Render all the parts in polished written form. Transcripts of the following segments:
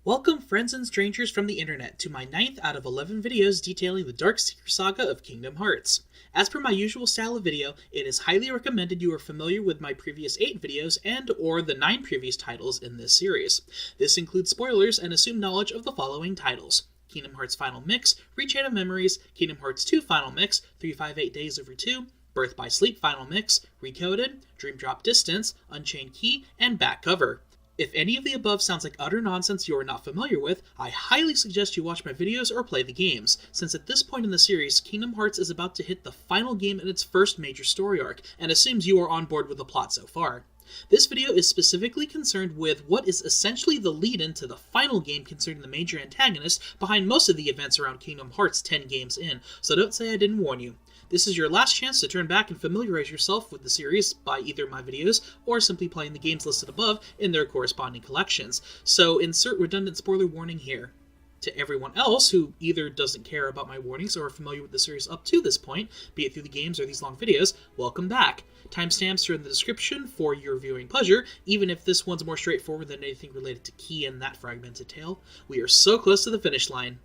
Welcome friends and strangers from the internet to my 9th out of 11 videos detailing the Dark Seeker Saga of Kingdom Hearts. As per my usual style of video, it is highly recommended you are familiar with my previous 8 videos and or the 9 previous titles in this series. This includes spoilers and assumed knowledge of the following titles: Kingdom Hearts Final Mix, Rechain of Memories, Kingdom Hearts 2 Final Mix, 358 Days Over 2, Birth by Sleep Final Mix, Recoded, Dream Drop Distance, Unchained Key, and Back Cover. If any of the above sounds like utter nonsense you are not familiar with, I highly suggest you watch my videos or play the games, since at this point in the series, Kingdom Hearts is about to hit the final game in its first major story arc, and assumes you are on board with the plot so far. This video is specifically concerned with what is essentially the lead-in to the final game concerning the major antagonist behind most of the events around Kingdom Hearts 10 games in, so don't say I didn't warn you. This is your last chance to turn back and familiarize yourself with the series by either my videos or simply playing the games listed above in their corresponding collections, so insert redundant spoiler warning here. To everyone else who either doesn't care about my warnings or are familiar with the series up to this point, be it through the games or these long videos, welcome back. Timestamps are in the description for your viewing pleasure, even if this one's more straightforward than anything related to KHIII and that fragmented tale. We are so close to the finish line.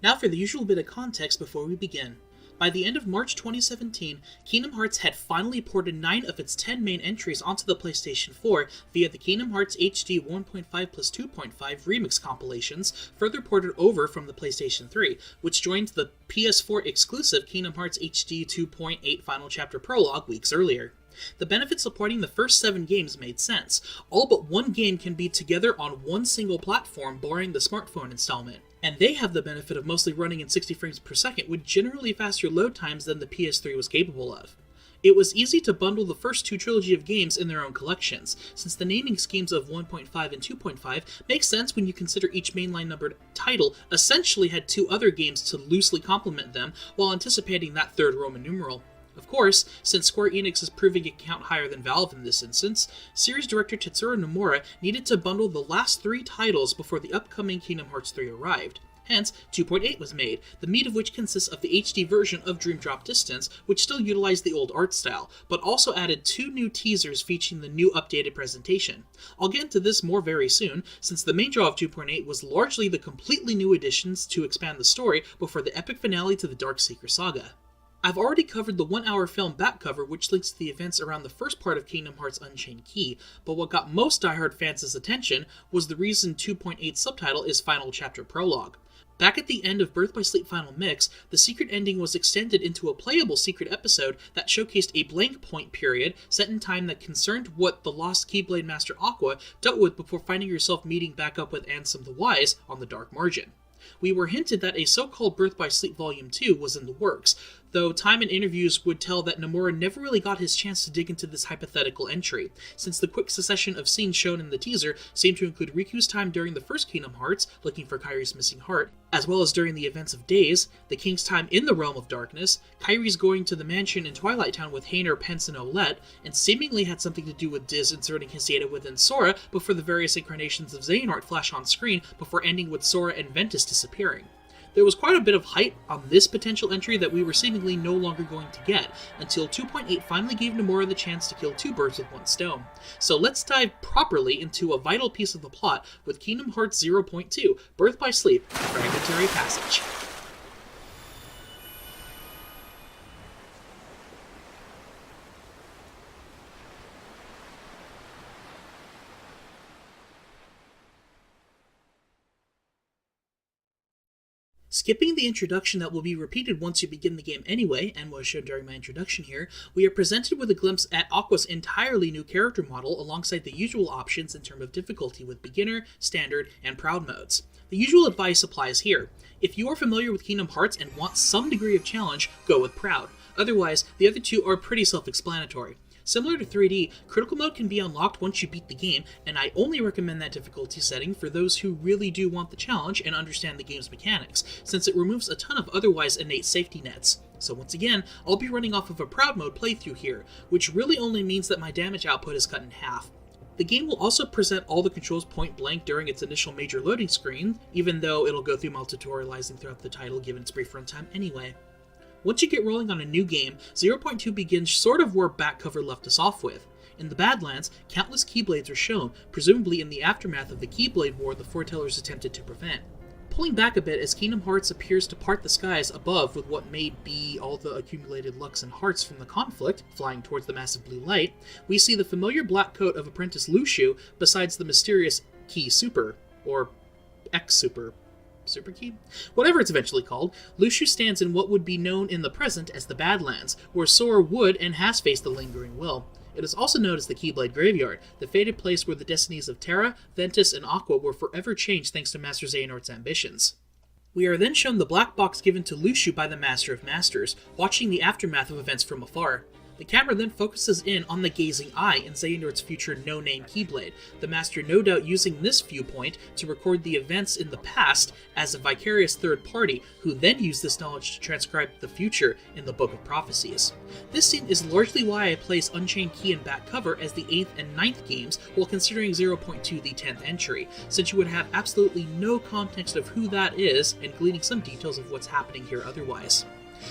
Now for the usual bit of context before we begin. By the end of March 2017, Kingdom Hearts had finally ported 9 of its 10 main entries onto the PlayStation 4 via the Kingdom Hearts HD 1.5 plus 2.5 remix compilations, further ported over from the PlayStation 3, which joined the PS4 exclusive Kingdom Hearts HD 2.8 Final Chapter Prologue weeks earlier. The benefits of porting the first 7 games made sense. All but one game can be together on one single platform, barring the smartphone installment. And they have the benefit of mostly running in 60 frames per second with generally faster load times than the PS3 was capable of. It was easy to bundle the first 2 trilogy of games in their own collections, since the naming schemes of 1.5 and 2.5 make sense when you consider each mainline numbered title essentially had 2 other games to loosely complement them while anticipating that third Roman numeral. Of course, since Square Enix is proving it can count higher than Valve in this instance, series director Tetsuro Nomura needed to bundle the last 3 titles before the upcoming Kingdom Hearts 3 arrived. Hence, 2.8 was made, the meat of which consists of the HD version of Dream Drop Distance, which still utilized the old art style, but also added 2 new teasers featuring the new updated presentation. I'll get into this more very soon, since the main draw of 2.8 was largely the completely new additions to expand the story before the epic finale to the Dark Seeker Saga. I've already covered the 1-hour film back cover, which links to the events around the first part of Kingdom Hearts Unchained Key, but what got most diehard fans' attention was the reason 2.8's subtitle is Final Chapter Prologue. Back at the end of Birth by Sleep Final Mix, the secret ending was extended into a playable secret episode that showcased a blank point period set in time that concerned what the lost Keyblade Master Aqua dealt with before finding yourself meeting back up with Ansem the Wise on the Dark Margin. We were hinted that a so-called Birth by Sleep Volume 2 was in the works, though time and interviews would tell that Nomura never really got his chance to dig into this hypothetical entry, since the quick succession of scenes shown in the teaser seemed to include Riku's time during the first Kingdom Hearts, looking for Kairi's missing heart, as well as during the events of Days, the King's time in the Realm of Darkness, Kairi's going to the mansion in Twilight Town with Hayner, Pence, and Olette, and seemingly had something to do with Diz inserting his data within Sora before the various incarnations of Xehanort flash on screen before ending with Sora and Ventus disappearing. There was quite a bit of hype on this potential entry that we were seemingly no longer going to get, until 2.8 finally gave Nomura the chance to kill 2 birds with one stone. So let's dive properly into a vital piece of the plot with Kingdom Hearts 0.2, Birth by Sleep, Fragmentary Passage. Skipping the introduction that will be repeated once you begin the game anyway, and was shown during my introduction here, we are presented with a glimpse at Aqua's entirely new character model alongside the usual options in terms of difficulty with beginner, standard, and proud modes. The usual advice applies here. If you are familiar with Kingdom Hearts and want some degree of challenge, go with proud. Otherwise, the other two are pretty self-explanatory. Similar to 3D, Critical Mode can be unlocked once you beat the game, and I only recommend that difficulty setting for those who really do want the challenge and understand the game's mechanics, since it removes a ton of otherwise innate safety nets. So once again, I'll be running off of a Proud Mode playthrough here, which really only means that my damage output is cut in half. The game will also present all the controls point blank during its initial major loading screen, even though it'll go through multi-tutorializing throughout the title given its brief runtime anyway. Once you get rolling on a new game, 0.2 begins sort of where back cover left us off with. In the Badlands, countless Keyblades are shown, presumably in the aftermath of the Keyblade War the foretellers attempted to prevent. Pulling back a bit as Kingdom Hearts appears to part the skies above with what may be all the accumulated Lux and Hearts from the conflict, flying towards the massive blue light, we see the familiar black coat of apprentice Luxu besides the mysterious Key Super, or X Super. Super Key? Whatever it's eventually called, Luxu stands in what would be known in the present as the Badlands, where Sora would and has faced the Lingering Will. It is also known as the Keyblade Graveyard, the fated place where the destinies of Terra, Ventus, and Aqua were forever changed thanks to Master Xehanort's ambitions. We are then shown the black box given to Luxu by the Master of Masters, watching the aftermath of events from afar. The camera then focuses in on the gazing eye in Xehanort's future no-name Keyblade, the Master no doubt using this viewpoint to record the events in the past as a vicarious third party, who then used this knowledge to transcribe the future in the Book of Prophecies. This scene is largely why I place Unchained Key and back cover as the 8th and 9th games, while considering 0.2 the 10th entry, since you would have absolutely no context of who that is, and gleaning some details of what's happening here otherwise.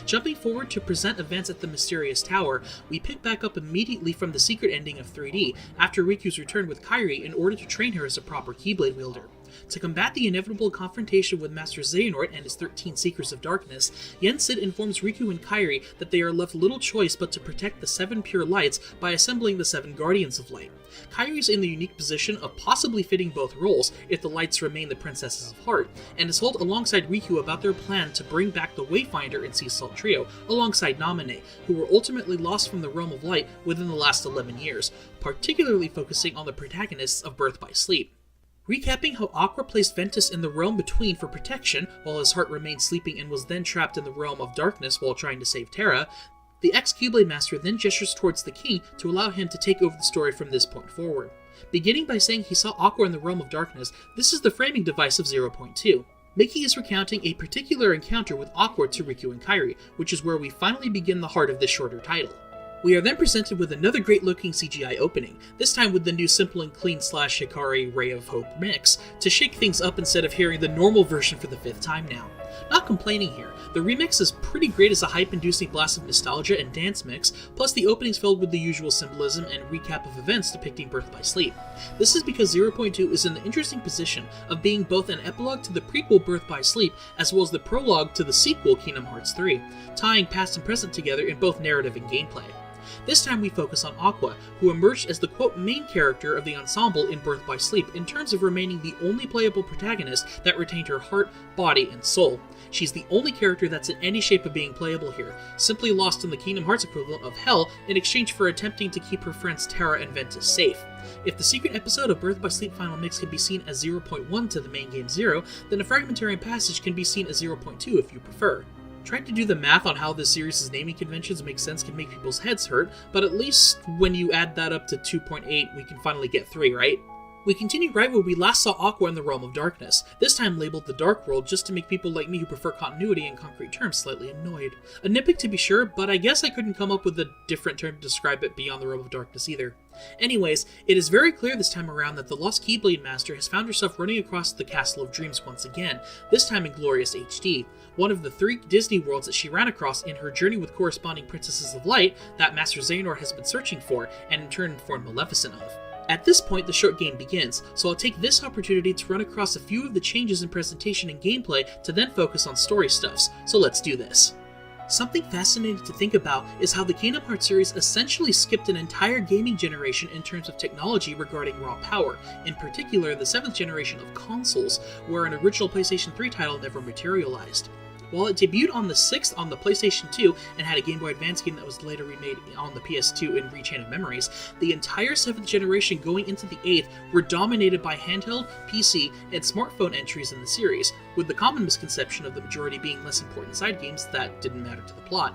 Jumping forward to present events at the Mysterious Tower, we pick back up immediately from the secret ending of 3D, after Riku's return with KHIII in order to train her as a proper Keyblade wielder. To combat the inevitable confrontation with Master Xehanort and his 13 Seekers of Darkness, Yen-Sid informs Riku and KHIII that they are left little choice but to protect the 7 pure lights by assembling the 7 Guardians of Light. KHIII is in the unique position of possibly fitting both roles if the lights remain the Princesses of Heart, and is told alongside Riku about their plan to bring back the Wayfinder and Sea Salt Trio, alongside Naminé, who were ultimately lost from the Realm of Light within the last 11 years, particularly focusing on the protagonists of Birth by Sleep. Recapping how Aqua placed Ventus in the realm between for protection, while his heart remained sleeping and was then trapped in the realm of darkness while trying to save Terra, the ex-Keyblade Master then gestures towards the king to allow him to take over the story from this point forward. Beginning by saying he saw Aqua in the realm of darkness, this is the framing device of 0.2. Mickey is recounting a particular encounter with Aqua to Riku and KHIII, which is where we finally begin the heart of this shorter title. We are then presented with another great-looking CGI opening, this time with the new Simple and Clean / Hikari Ray of Hope mix, to shake things up instead of hearing the normal version for the 5th time now. Not complaining here, the remix is pretty great as a hype-inducing blast of nostalgia and dance mix, plus the opening's filled with the usual symbolism and recap of events depicting Birth by Sleep. This is because 0.2 is in the interesting position of being both an epilogue to the prequel Birth by Sleep as well as the prologue to the sequel Kingdom Hearts 3, tying past and present together in both narrative and gameplay. This time we focus on Aqua, who emerged as the quote main character of the ensemble in Birth by Sleep in terms of remaining the only playable protagonist that retained her heart, body, and soul. She's the only character that's in any shape of being playable here, simply lost in the Kingdom Hearts equivalent of Hell in exchange for attempting to keep her friends Terra and Ventus safe. If the secret episode of Birth by Sleep Final Mix can be seen as 0.1 to the main game 0, then a Fragmentary passage can be seen as 0.2 if you prefer. Trying to do the math on how this series' naming conventions make sense can make people's heads hurt, but at least when you add that up to 2.8, we can finally get 3, right? We continue right where we last saw Aqua in the Realm of Darkness, this time labeled the Dark World just to make people like me who prefer continuity in concrete terms slightly annoyed. A nitpick to be sure, but I guess I couldn't come up with a different term to describe it beyond the Realm of Darkness either. Anyways, it is very clear this time around that the lost Keyblade Master has found herself running across the Castle of Dreams once again, this time in glorious HD, one of the 3 Disney worlds that she ran across in her journey with corresponding Princesses of Light that Master Xehanort has been searching for, and in turn informed Maleficent of. At this point, the short game begins, so I'll take this opportunity to run across a few of the changes in presentation and gameplay to then focus on story stuffs, so let's do this. Something fascinating to think about is how the Kingdom Hearts series essentially skipped an entire gaming generation in terms of technology regarding raw power, in particular the 7th generation of consoles, where an original PlayStation 3 title never materialized. While it debuted on the 6th on the PlayStation 2 and had a Game Boy Advance game that was later remade on the PS2 in Rechain of Memories, the entire 7th generation going into the 8th were dominated by handheld, PC, and smartphone entries in the series, with the common misconception of the majority being less important side games that didn't matter to the plot.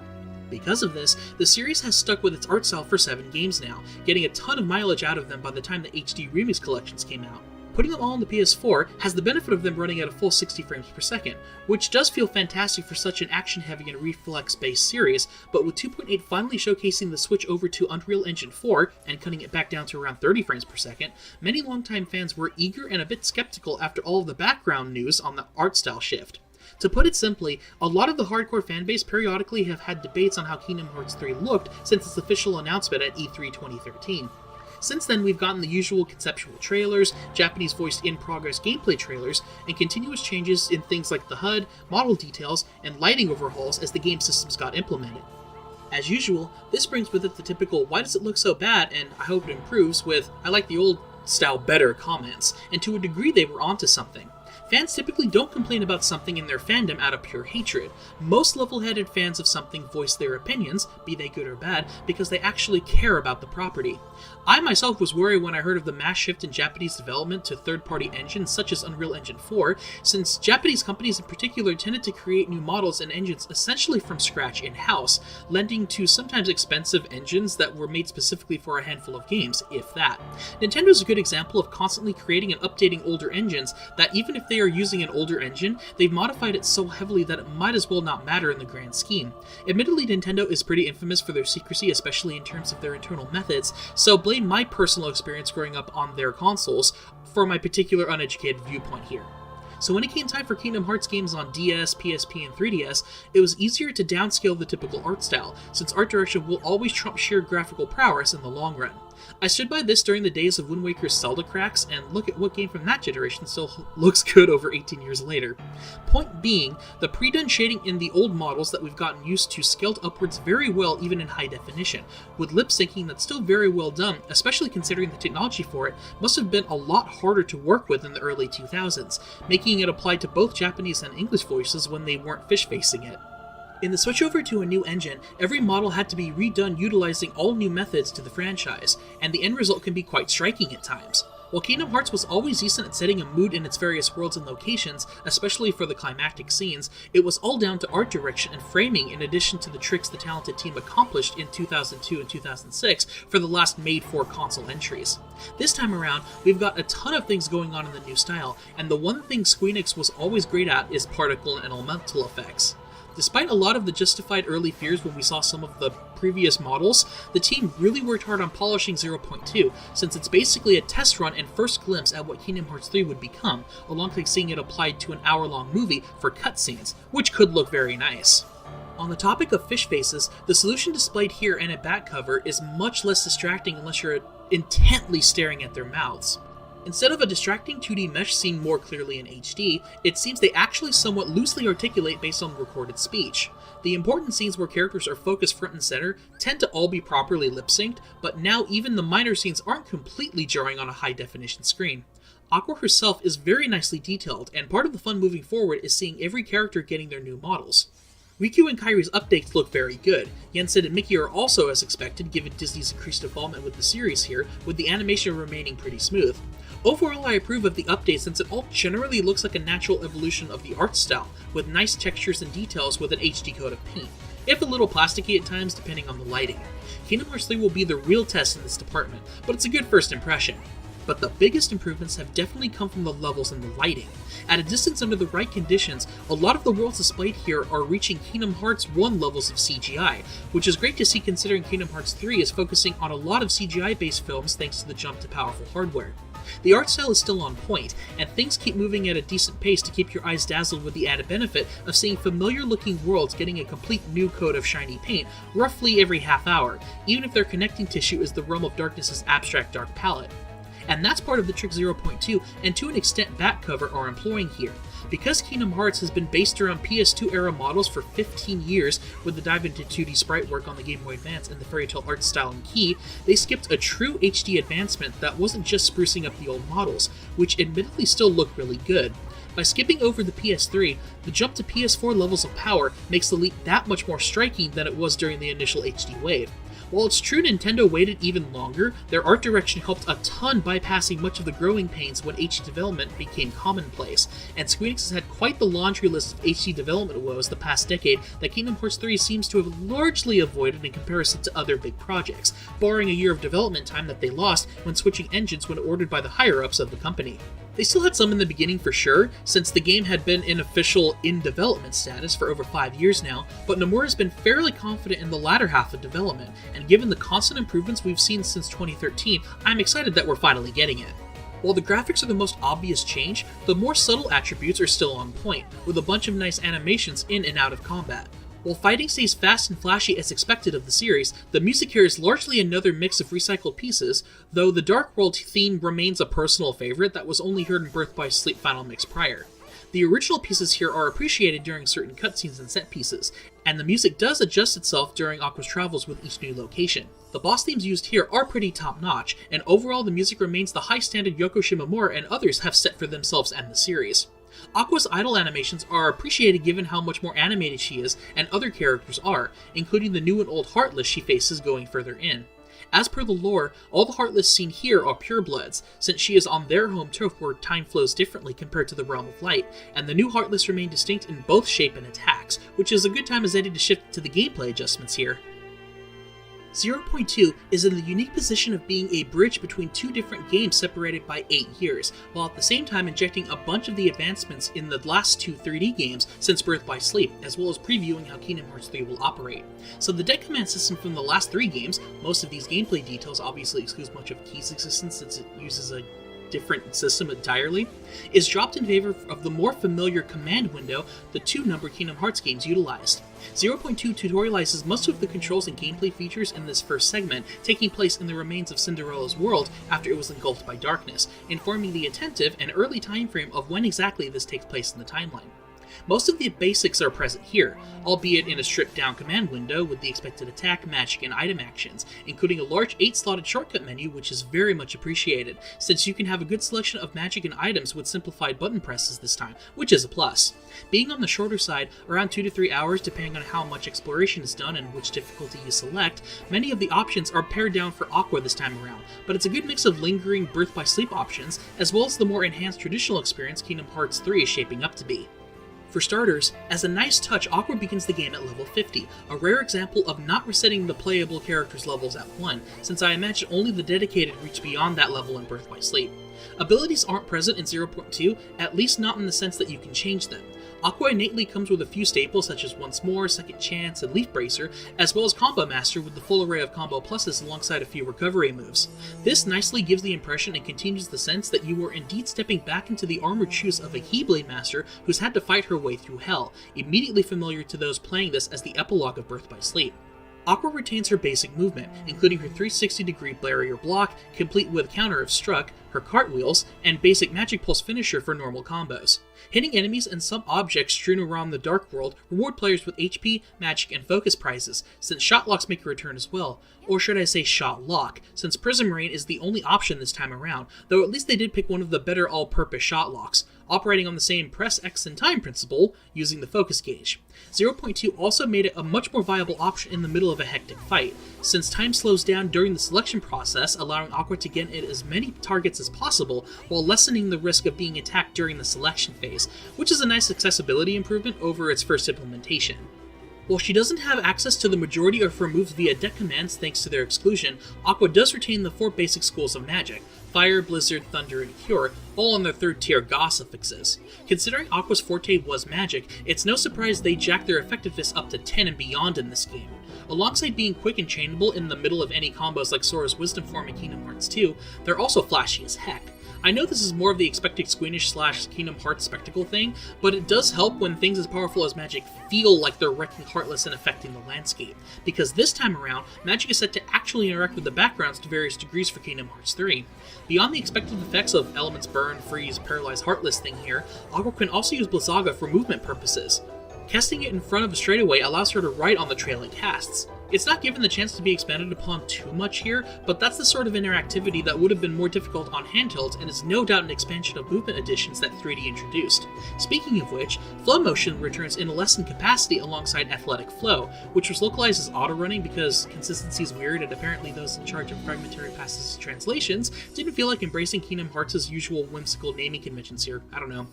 Because of this, the series has stuck with its art style for 7 games now, getting a ton of mileage out of them by the time the HD Remix collections came out. Putting them all on the PS4 has the benefit of them running at a full 60 frames per second, which does feel fantastic for such an action-heavy and reflex-based series, but with 2.8 finally showcasing the switch over to Unreal Engine 4 and cutting it back down to around 30 frames per second, many longtime fans were eager and a bit skeptical after all of the background news on the art style shift. To put it simply, a lot of the hardcore fanbase periodically have had debates on how Kingdom Hearts 3 looked since its official announcement at E3 2013. Since then, we've gotten the usual conceptual trailers, Japanese voiced in-progress gameplay trailers, and continuous changes in things like the HUD, model details, and lighting overhauls as the game systems got implemented. As usual, this brings with it the typical "why does it look so bad" and "I hope it improves" with "I like the old style better" comments, and to a degree they were onto something. Fans typically don't complain about something in their fandom out of pure hatred. Most level-headed fans of something voice their opinions, be they good or bad, because they actually care about the property. I myself was worried when I heard of the mass shift in Japanese development to third-party engines such as Unreal Engine 4, since Japanese companies in particular tended to create new models and engines essentially from scratch in-house, lending to sometimes expensive engines that were made specifically for a handful of games, if that. Nintendo's a good example of constantly creating and updating older engines that even if they are using an older engine, they've modified it so heavily that it might as well not matter in the grand scheme. Admittedly, Nintendo is pretty infamous for their secrecy, especially in terms of their internal methods, so blame my personal experience growing up on their consoles for my particular uneducated viewpoint here. So when it came time for Kingdom Hearts games on DS, PSP, and 3DS, it was easier to downscale the typical art style, since art direction will always trump sheer graphical prowess in the long run. I stood by this during the days of Wind Waker's Zelda cracks, and look at what game from that generation still looks good over 18 years later. Point being, the pre-done shading in the old models that we've gotten used to scaled upwards very well even in high definition, with lip syncing that's still very well done, especially considering the technology for it must have been a lot harder to work with in the early 2000s, making it apply to both Japanese and English voices when they weren't fish-facing it. In the switchover to a new engine, every model had to be redone utilizing all new methods to the franchise, and the end result can be quite striking at times. While Kingdom Hearts was always decent at setting a mood in its various worlds and locations, especially for the climactic scenes, it was all down to art direction and framing in addition to the tricks the talented team accomplished in 2002 and 2006 for the last made-for-console entries. This time around, we've got a ton of things going on in the new style, and the one thing Squeenix was always great at is particle and elemental effects. Despite a lot of the justified early fears when we saw some of the previous models, the team really worked hard on polishing 0.2, since it's basically a test run and first glimpse at what Kingdom Hearts 3 would become, alongside seeing it applied to an hour-long movie for cutscenes, which could look very nice. On the topic of fish faces, the solution displayed here and at back cover is much less distracting unless you're intently staring at their mouths. Instead of a distracting 2D mesh seen more clearly in HD, it seems they actually somewhat loosely articulate based on recorded speech. The important scenes where characters are focused front and center tend to all be properly lip-synced, but now even the minor scenes aren't completely jarring on a high-definition screen. Aqua herself is very nicely detailed, and part of the fun moving forward is seeing every character getting their new models. Riku and Kairi's updates look very good. Yensid and Mickey are also as expected given Disney's increased involvement with the series here, with the animation remaining pretty smooth. Overall, I approve of the update since it all generally looks like a natural evolution of the art style, with nice textures and details with an HD coat of paint, if a little plasticky at times depending on the lighting. Kingdom Hearts 3 will be the real test in this department, but it's a good first impression. But the biggest improvements have definitely come from the levels and the lighting. At a distance under the right conditions, a lot of the worlds displayed here are reaching Kingdom Hearts 1 levels of CGI, which is great to see considering Kingdom Hearts 3 is focusing on a lot of CGI-based films thanks to the jump to powerful hardware. The art style is still on point, and things keep moving at a decent pace to keep your eyes dazzled with the added benefit of seeing familiar-looking worlds getting a complete new coat of shiny paint roughly every half hour, even if their connecting tissue is the Realm of Darkness's abstract dark palette. And that's part of the trick 0.2 and to an extent back cover are employing here. Because Kingdom Hearts has been based around PS2 era models for 15 years with the dive into 2D sprite work on the Game Boy Advance and the fairy tale art style and key, they skipped a true HD advancement that wasn't just sprucing up the old models, which admittedly still look really good. By skipping over the PS3, the jump to PS4 levels of power makes the leap that much more striking than it was during the initial HD wave. While it's true Nintendo waited even longer, their art direction helped a ton bypassing much of the growing pains when HD development became commonplace, and Squeenix has had quite the laundry list of HD development woes the past decade that Kingdom Hearts 3 seems to have largely avoided in comparison to other big projects, barring a year of development time that they lost when switching engines when ordered by the higher-ups of the company. They still had some in the beginning for sure, since the game had been in official in-development status for over 5 years now, but Nomura has been fairly confident in the latter half of development, and given the constant improvements we've seen since 2013, I'm excited that we're finally getting it. While the graphics are the most obvious change, the more subtle attributes are still on point, with a bunch of nice animations in and out of combat. While fighting stays fast and flashy as expected of the series, the music here is largely another mix of recycled pieces, though the Dark World theme remains a personal favorite that was only heard in Birth by Sleep Final Mix prior. The original pieces here are appreciated during certain cutscenes and set pieces, and the music does adjust itself during Aqua's travels with each new location. The boss themes used here are pretty top-notch, and overall the music remains the high standard Yoko Shimomura and others have set for themselves and the series. Aqua's idle animations are appreciated given how much more animated she is and other characters are, including the new and old Heartless she faces going further in. As per the lore, all the Heartless seen here are purebloods, since she is on their home turf where time flows differently compared to the Realm of Light, and the new Heartless remain distinct in both shape and attacks, which is a good time as any to shift to the gameplay adjustments here. 0.2 is in the unique position of being a bridge between two different games separated by 8 years, while at the same time injecting a bunch of the advancements in the last two 3D games since Birth by Sleep, as well as previewing how Kingdom Hearts 3 will operate. So the deck command system from the last 3 games, most of these gameplay details obviously exclude much of KHIII's existence since it uses a different system entirely, is dropped in favor of the more familiar command window the 2-number Kingdom Hearts games utilized. 0.2 tutorializes most of the controls and gameplay features in this first segment, taking place in the remains of Cinderella's world after it was engulfed by darkness, informing the attentive and early time frame of when exactly this takes place in the timeline. Most of the basics are present here, albeit in a stripped-down command window with the expected attack, magic, and item actions, including a large 8-slotted shortcut menu which is very much appreciated, since you can have a good selection of magic and items with simplified button presses this time, which is a plus. Being on the shorter side, around 2 to 3 hours depending on how much exploration is done and which difficulty you select, many of the options are pared down for Aqua this time around, but it's a good mix of lingering Birth by Sleep options, as well as the more enhanced traditional experience Kingdom Hearts 3 is shaping up to be. For starters, as a nice touch, Aqua begins the game at level 50, a rare example of not resetting the playable character's levels at 1, since I imagine only the dedicated reach beyond that level in Birth by Sleep. Abilities aren't present in 0.2, at least not in the sense that you can change them. Aqua innately comes with a few staples such as Once More, Second Chance, and Leaf Bracer, as well as Combo Master with the full array of combo pluses alongside a few recovery moves. This nicely gives the impression and continues the sense that you are indeed stepping back into the armored shoes of a Keyblade Master who's had to fight her way through hell, immediately familiar to those playing this as the epilogue of Birth by Sleep. Aqua retains her basic movement, including her 360-degree barrier block, complete with counter of struck, her cartwheels, and basic magic pulse finisher for normal combos. Hitting enemies and some objects strewn around the Dark World reward players with HP, magic, and focus prizes, since shot locks make a return as well. Or should I say shot lock, since Prism Rain is the only option this time around, though at least they did pick one of the better all-purpose shot locks, operating on the same press X in time principle, using the focus gauge. 0.2 also made it a much more viable option in the middle of a hectic fight, since time slows down during the selection process, allowing Aqua to get at as many targets as possible, while lessening the risk of being attacked during the selection phase, which is a nice accessibility improvement over its first implementation. While she doesn't have access to the majority of her moves via deck commands thanks to their exclusion, Aqua does retain the 4 basic schools of magic: Fire, Blizzard, Thunder, and Cure, all on their 3rd-tier GA suffixes. Considering Aqua's forte was magic, it's no surprise they jacked their effectiveness up to 10 and beyond in this game. Alongside being quick and chainable in the middle of any combos like Sora's Wisdom Form in Kingdom Hearts 2, they're also flashy as heck. I know this is more of the expected squeamish / Kingdom Hearts spectacle thing, but it does help when things as powerful as magic feel like they're wrecking Heartless and affecting the landscape, because this time around, magic is set to actually interact with the backgrounds to various degrees for Kingdom Hearts 3. Beyond the expected effects of Elements Burn, Freeze, Paralyze, Heartless thing here, Aqua can also use Blizzaga for movement purposes. Casting it in front of a straightaway allows her to ride on the trail it casts. It's not given the chance to be expanded upon too much here, but that's the sort of interactivity that would have been more difficult on handhelds and is no doubt an expansion of movement additions that 3D introduced. Speaking of which, Flow Motion returns in a lessened capacity alongside Athletic Flow, which was localized as auto-running because consistency is weird and apparently those in charge of Fragmentary passes translations didn't feel like embracing Kingdom Hearts' usual whimsical naming conventions here. I don't know.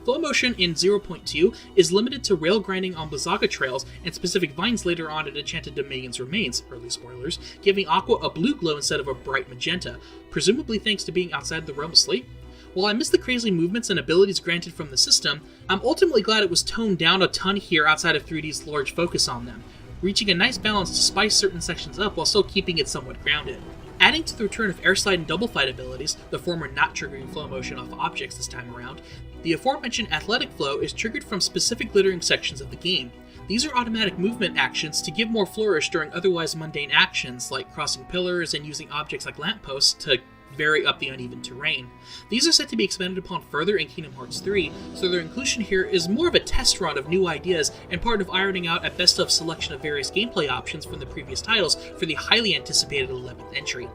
Flow Motion in 0.2 is limited to rail grinding on Blizzaga trails and specific vines later on in Enchanted Dominion's remains, early spoilers, giving Aqua a blue glow instead of a bright magenta, presumably thanks to being outside the realm of sleep. While I miss the crazy movements and abilities granted from the system, I'm ultimately glad it was toned down a ton here outside of 3D's large focus on them, reaching a nice balance to spice certain sections up while still keeping it somewhat grounded. Adding to the return of air slide and double fight abilities, the former not triggering flow motion off objects this time around, the aforementioned athletic flow is triggered from specific glittering sections of the game. These are automatic movement actions to give more flourish during otherwise mundane actions like crossing pillars and using objects like lampposts to vary up the uneven terrain. These are set to be expanded upon further in Kingdom Hearts 3, so their inclusion here is more of a test run of new ideas and part of ironing out a best-of selection of various gameplay options from the previous titles for the highly anticipated 11th entry.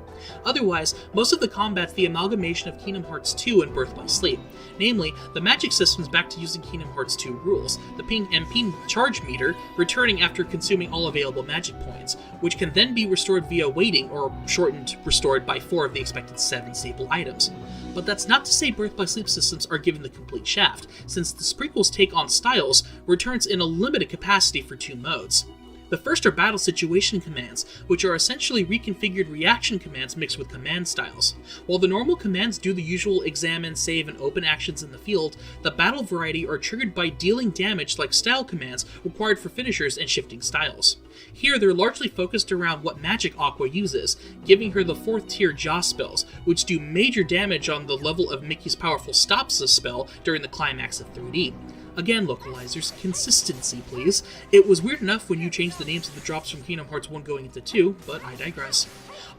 Otherwise, most of the combat's the amalgamation of Kingdom Hearts 2 and Birth by Sleep. Namely, the magic system's back to using Kingdom Hearts 2 rules, the ping and ping charge meter returning after consuming all available magic points, which can then be restored via waiting, or shortened restored by 4 of the expected 7 staple items. But that's not to say Birth by Sleep systems are given the complete shaft, since the prequel's take on styles returns in a limited capacity for 2 modes. The first are battle situation commands, which are essentially reconfigured reaction commands mixed with command styles. While the normal commands do the usual examine, save, and open actions in the field, the battle variety are triggered by dealing damage like style commands required for finishers and shifting styles. Here they're largely focused around what magic Aqua uses, giving her the 4th tier Jaw spells, which do major damage on the level of Mickey's powerful Stops the spell during the climax of 3D. Again, localizers, consistency please. It was weird enough when you changed the names of the drops from Kingdom Hearts 1 going into 2, but I digress.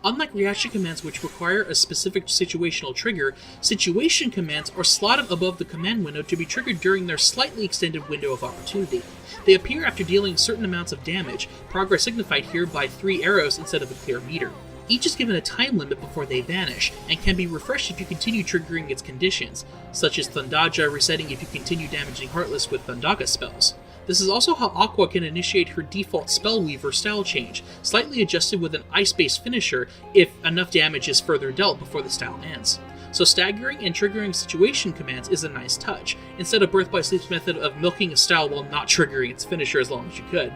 Unlike reaction commands which require a specific situational trigger, situation commands are slotted above the command window to be triggered during their slightly extended window of opportunity. They appear after dealing certain amounts of damage, progress signified here by 3 arrows instead of a clear meter. Each is given a time limit before they vanish, and can be refreshed if you continue triggering its conditions, such as Thundaja resetting if you continue damaging Heartless with Thundaga spells. This is also how Aqua can initiate her default Spellweaver style change, slightly adjusted with an ice-based finisher if enough damage is further dealt before the style ends. So staggering and triggering situation commands is a nice touch, instead of Birth by Sleep's method of milking a style while not triggering its finisher as long as you could.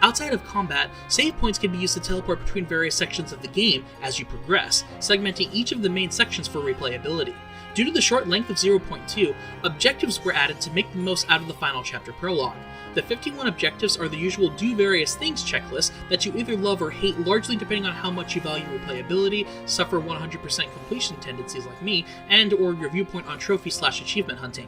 Outside of combat, save points can be used to teleport between various sections of the game as you progress, segmenting each of the main sections for replayability. Due to the short length of 0.2, objectives were added to make the most out of the final chapter prologue. The 51 objectives are the usual do various things checklist that you either love or hate, largely depending on how much you value replayability, suffer 100% completion tendencies like me, and or your viewpoint on trophy/achievement hunting.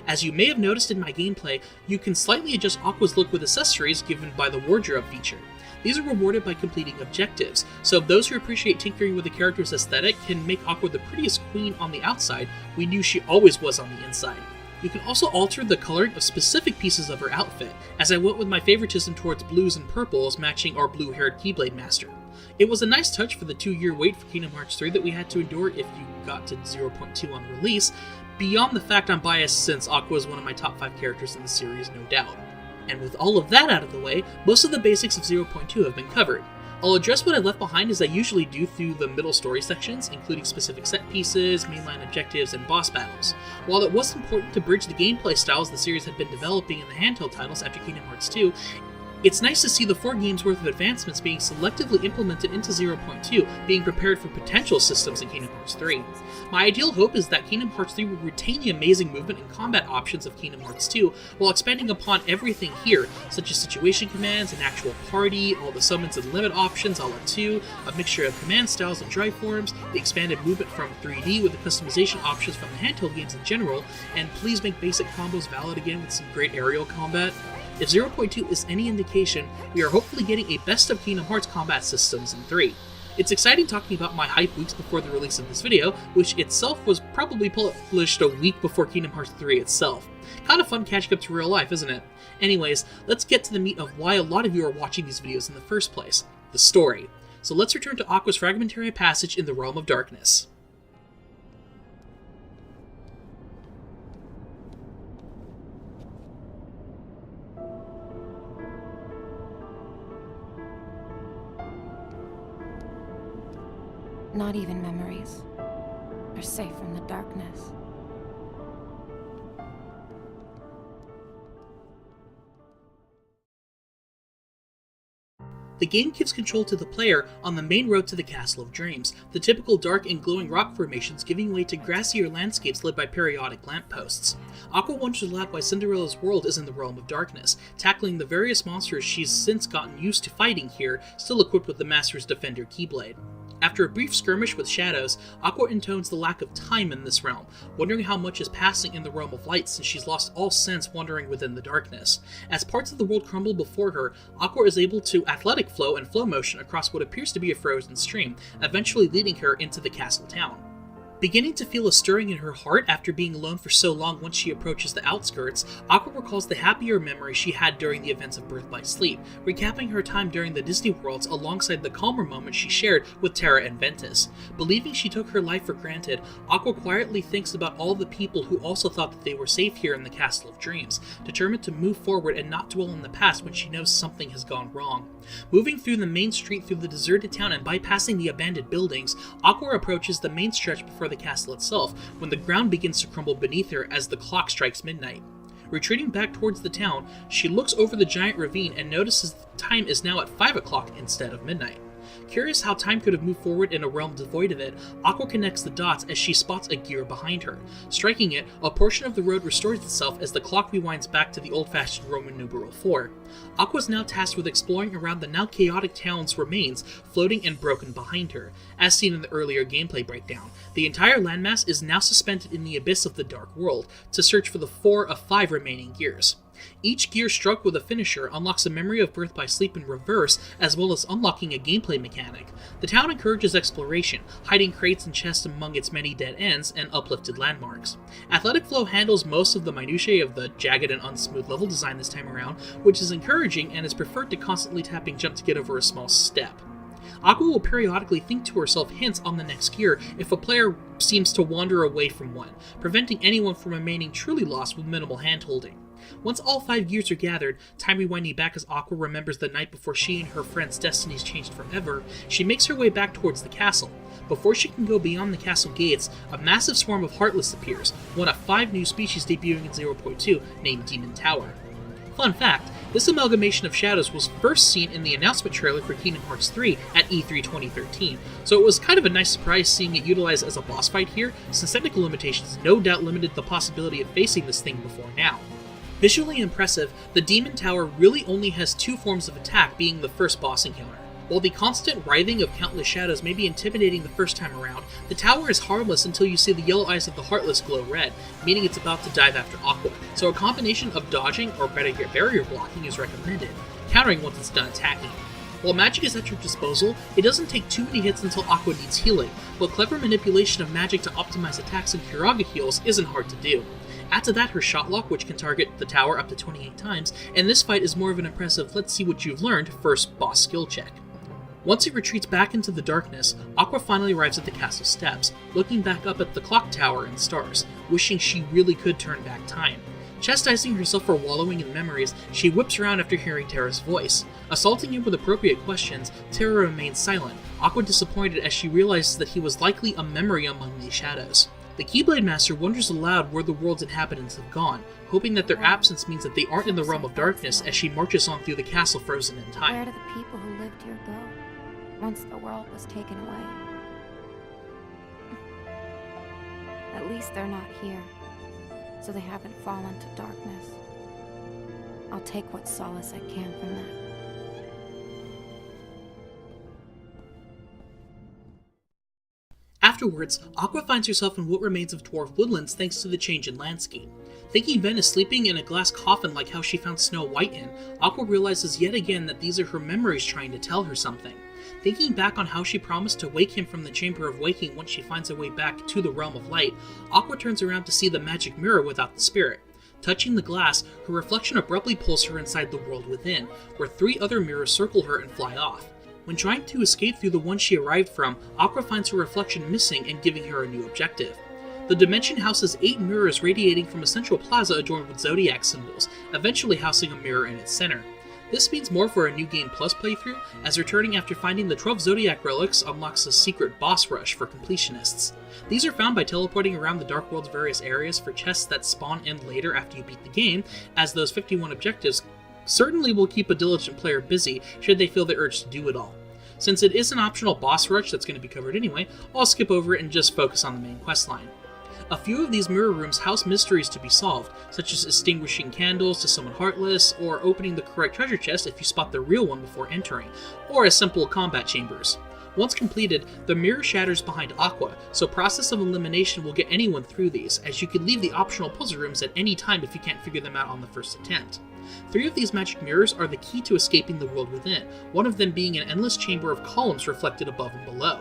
As you may have noticed in my gameplay, you can slightly adjust Aqua's look with accessories given by the wardrobe feature. These are rewarded by completing objectives, so those who appreciate tinkering with the character's aesthetic can make Aqua the prettiest queen on the outside we knew she always was on the inside. You can also alter the coloring of specific pieces of her outfit, as I went with my favoritism towards blues and purples matching our blue-haired Keyblade Master. It was a nice touch for the 2-year wait for Kingdom Hearts 3 that we had to endure if you got to 0.2 on release, beyond the fact I'm biased since Aqua is one of my top 5 characters in the series, no doubt. And with all of that out of the way, most of the basics of 0.2 have been covered. I'll address what I left behind as I usually do through the middle story sections, including specific set pieces, mainline objectives, and boss battles. While it was important to bridge the gameplay styles the series had been developing in the handheld titles after Kingdom Hearts 2, it's nice to see the 4 games worth of advancements being selectively implemented into 0.2, being prepared for potential systems in Kingdom Hearts 3. My ideal hope is that Kingdom Hearts 3 will retain the amazing movement and combat options of Kingdom Hearts 2, while expanding upon everything here, such as situation commands, an actual party, all the summons and limit options a la 2, a mixture of command styles and drive forms, the expanded movement from 3D with the customization options from the handheld games in general, and please make basic combos valid again with some great aerial combat. If 0.2 is any indication, we are hopefully getting a best of Kingdom Hearts combat systems in 3. It's exciting talking about my hype weeks before the release of this video, which itself was probably published a week before Kingdom Hearts 3 itself. Kind of fun catching up to real life, isn't it? Anyways, let's get to the meat of why a lot of you are watching these videos in the first place, the story. So let's return to Aqua's Fragmentary passage in the Realm of Darkness. Not even memories are safe from the darkness. The game gives control to the player on the main road to the Castle of Dreams, the typical dark and glowing rock formations giving way to grassier landscapes led by periodic lampposts. Aqua wonders aloud why Cinderella's world is in the Realm of Darkness, tackling the various monsters she's since gotten used to fighting here, still equipped with the Master's Defender Keyblade. After a brief skirmish with shadows, Aqua intones the lack of time in this realm, wondering how much is passing in the realm of light since she's lost all sense wandering within the darkness. As parts of the world crumble before her, Aqua is able to athletic flow and flow motion across what appears to be a frozen stream, eventually leading her into the castle town. Beginning to feel a stirring in her heart after being alone for so long once she approaches the outskirts, Aqua recalls the happier memories she had during the events of Birth by Sleep, recapping her time during the Disney Worlds alongside the calmer moments she shared with Terra and Ventus. Believing she took her life for granted, Aqua quietly thinks about all the people who also thought that they were safe here in the Castle of Dreams, determined to move forward and not dwell in the past when she knows something has gone wrong. Moving through the main street through the deserted town and bypassing the abandoned buildings, Aqua approaches the main stretch before the castle itself, when the ground begins to crumble beneath her as the clock strikes midnight. Retreating back towards the town, she looks over the giant ravine and notices the time is now at 5 o'clock instead of midnight. Curious how time could have moved forward in a realm devoid of it, Aqua connects the dots as she spots a gear behind her. Striking it, a portion of the road restores itself as the clock rewinds back to the old-fashioned Roman numeral 4. Aqua is now tasked with exploring around the now chaotic town's remains, floating and broken behind her. As seen in the earlier gameplay breakdown, the entire landmass is now suspended in the abyss of the Dark World, to search for the 4 of 5 remaining gears. Each gear struck with a finisher unlocks a memory of Birth by Sleep in reverse, as well as unlocking a gameplay mechanic. The town encourages exploration, hiding crates and chests among its many dead ends and uplifted landmarks. Athletic Flow handles most of the minutiae of the jagged and unsmooth level design this time around, which is encouraging and is preferred to constantly tapping jump to get over a small step. Aqua will periodically think to herself hints on the next gear if a player seems to wander away from one, preventing anyone from remaining truly lost with minimal handholding. Once all 5 gears are gathered, time rewinding back as Aqua remembers the night before she and her friend's destinies changed forever, she makes her way back towards the castle. Before she can go beyond the castle gates, a massive swarm of Heartless appears, one of 5 new species debuting in 0.2, named Demon Tower. Fun fact, this amalgamation of shadows was first seen in the announcement trailer for Kingdom Hearts 3 at E3 2013, so it was kind of a nice surprise seeing it utilized as a boss fight here, since technical limitations no doubt limited the possibility of facing this thing before now. Visually impressive, the Demon Tower really only has 2 forms of attack, being the first boss encounter. While the constant writhing of countless shadows may be intimidating the first time around, the tower is harmless until you see the yellow eyes of the Heartless glow red, meaning it's about to dive after Aqua, so a combination of dodging or barrier blocking is recommended, countering once it's done attacking. While magic is at your disposal, it doesn't take too many hits until Aqua needs healing, but clever manipulation of magic to optimize attacks and Kiraga heals isn't hard to do. Add to that her shot lock, which can target the tower up to 28 times, and this fight is more of an impressive let's see what you've learned first boss skill check. Once it retreats back into the darkness, Aqua finally arrives at the castle steps, looking back up at the clock tower and stars, wishing she really could turn back time. Chastising herself for wallowing in memories, she whips around after hearing Terra's voice. Assaulting him with appropriate questions, Terra remains silent, Aqua disappointed as she realizes that he was likely a memory among these shadows. The Keyblade Master wonders aloud where the world's inhabitants have gone, hoping that their absence means that they aren't in the realm of darkness as she marches on through the castle frozen in time. Where do the people who lived here go once the world was taken away? At least they're not here, so they haven't fallen to darkness. I'll take what solace I can from that. Afterwards, Aqua finds herself in what remains of Dwarf Woodlands thanks to the change in landscape. Thinking Ben is sleeping in a glass coffin like how she found Snow White in, Aqua realizes yet again that these are her memories trying to tell her something. Thinking back on how she promised to wake him from the Chamber of Waking once she finds her way back to the Realm of Light, Aqua turns around to see the magic mirror without the spirit. Touching the glass, her reflection abruptly pulls her inside the world within, where 3 other mirrors circle her and fly off. When trying to escape through the one she arrived from, Aqua finds her reflection missing and giving her a new objective. The dimension houses 8 mirrors radiating from a central plaza adorned with zodiac symbols, eventually housing a mirror in its center. This means more for a New Game Plus playthrough, as returning after finding the 12 Zodiac relics unlocks a secret boss rush for completionists. These are found by teleporting around the Dark World's various areas for chests that spawn in later after you beat the game, as those 51 objectives certainly will keep a diligent player busy should they feel the urge to do it all. Since it is an optional boss rush that's going to be covered anyway, I'll skip over it and just focus on the main questline. A few of these mirror rooms house mysteries to be solved, such as extinguishing candles to summon Heartless, or opening the correct treasure chest if you spot the real one before entering, or as simple combat chambers. Once completed, the mirror shatters behind Aqua, so process of elimination will get anyone through these, as you can leave the optional puzzle rooms at any time if you can't figure them out on the first attempt. 3 of these magic mirrors are the key to escaping the world within, one of them being an endless chamber of columns reflected above and below.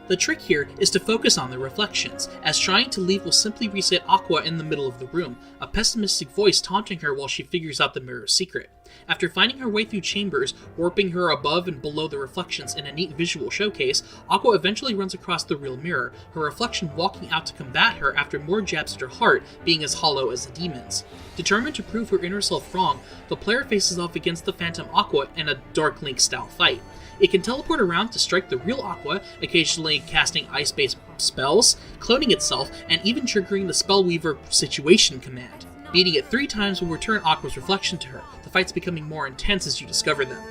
The trick here is to focus on the reflections, as trying to leave will simply reset Aqua in the middle of the room, a pessimistic voice taunting her while she figures out the mirror's secret. After finding her way through chambers, warping her above and below the reflections in a neat visual showcase, Aqua eventually runs across the real mirror, her reflection walking out to combat her after more jabs at her heart, being as hollow as the demon's. Determined to prove her inner self wrong, the player faces off against the Phantom Aqua in a Dark Link-style fight. It can teleport around to strike the real Aqua, occasionally casting ice-based spells, cloning itself, and even triggering the Spellweaver Situation command. Beating it 3 times will return Aqua's reflection to her, the fights becoming more intense as you discover them.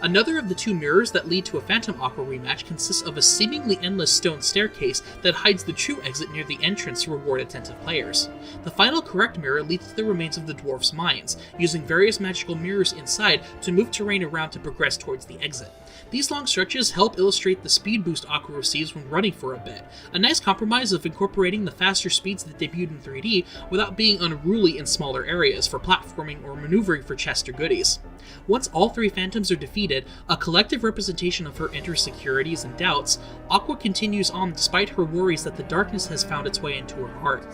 Another of the 2 mirrors that lead to a Phantom Aqua rematch consists of a seemingly endless stone staircase that hides the true exit near the entrance to reward attentive players. The final correct mirror leads to the remains of the dwarf's mines, using various magical mirrors inside to move terrain around to progress towards the exit. These long stretches help illustrate the speed boost Aqua receives when running for a bit, a nice compromise of incorporating the faster speeds that debuted in 3D without being unruly in smaller areas for platforming or maneuvering for chests or goodies. Once all 3 phantoms are defeated, a collective representation of her insecurities and doubts, Aqua continues on despite her worries that the darkness has found its way into her heart.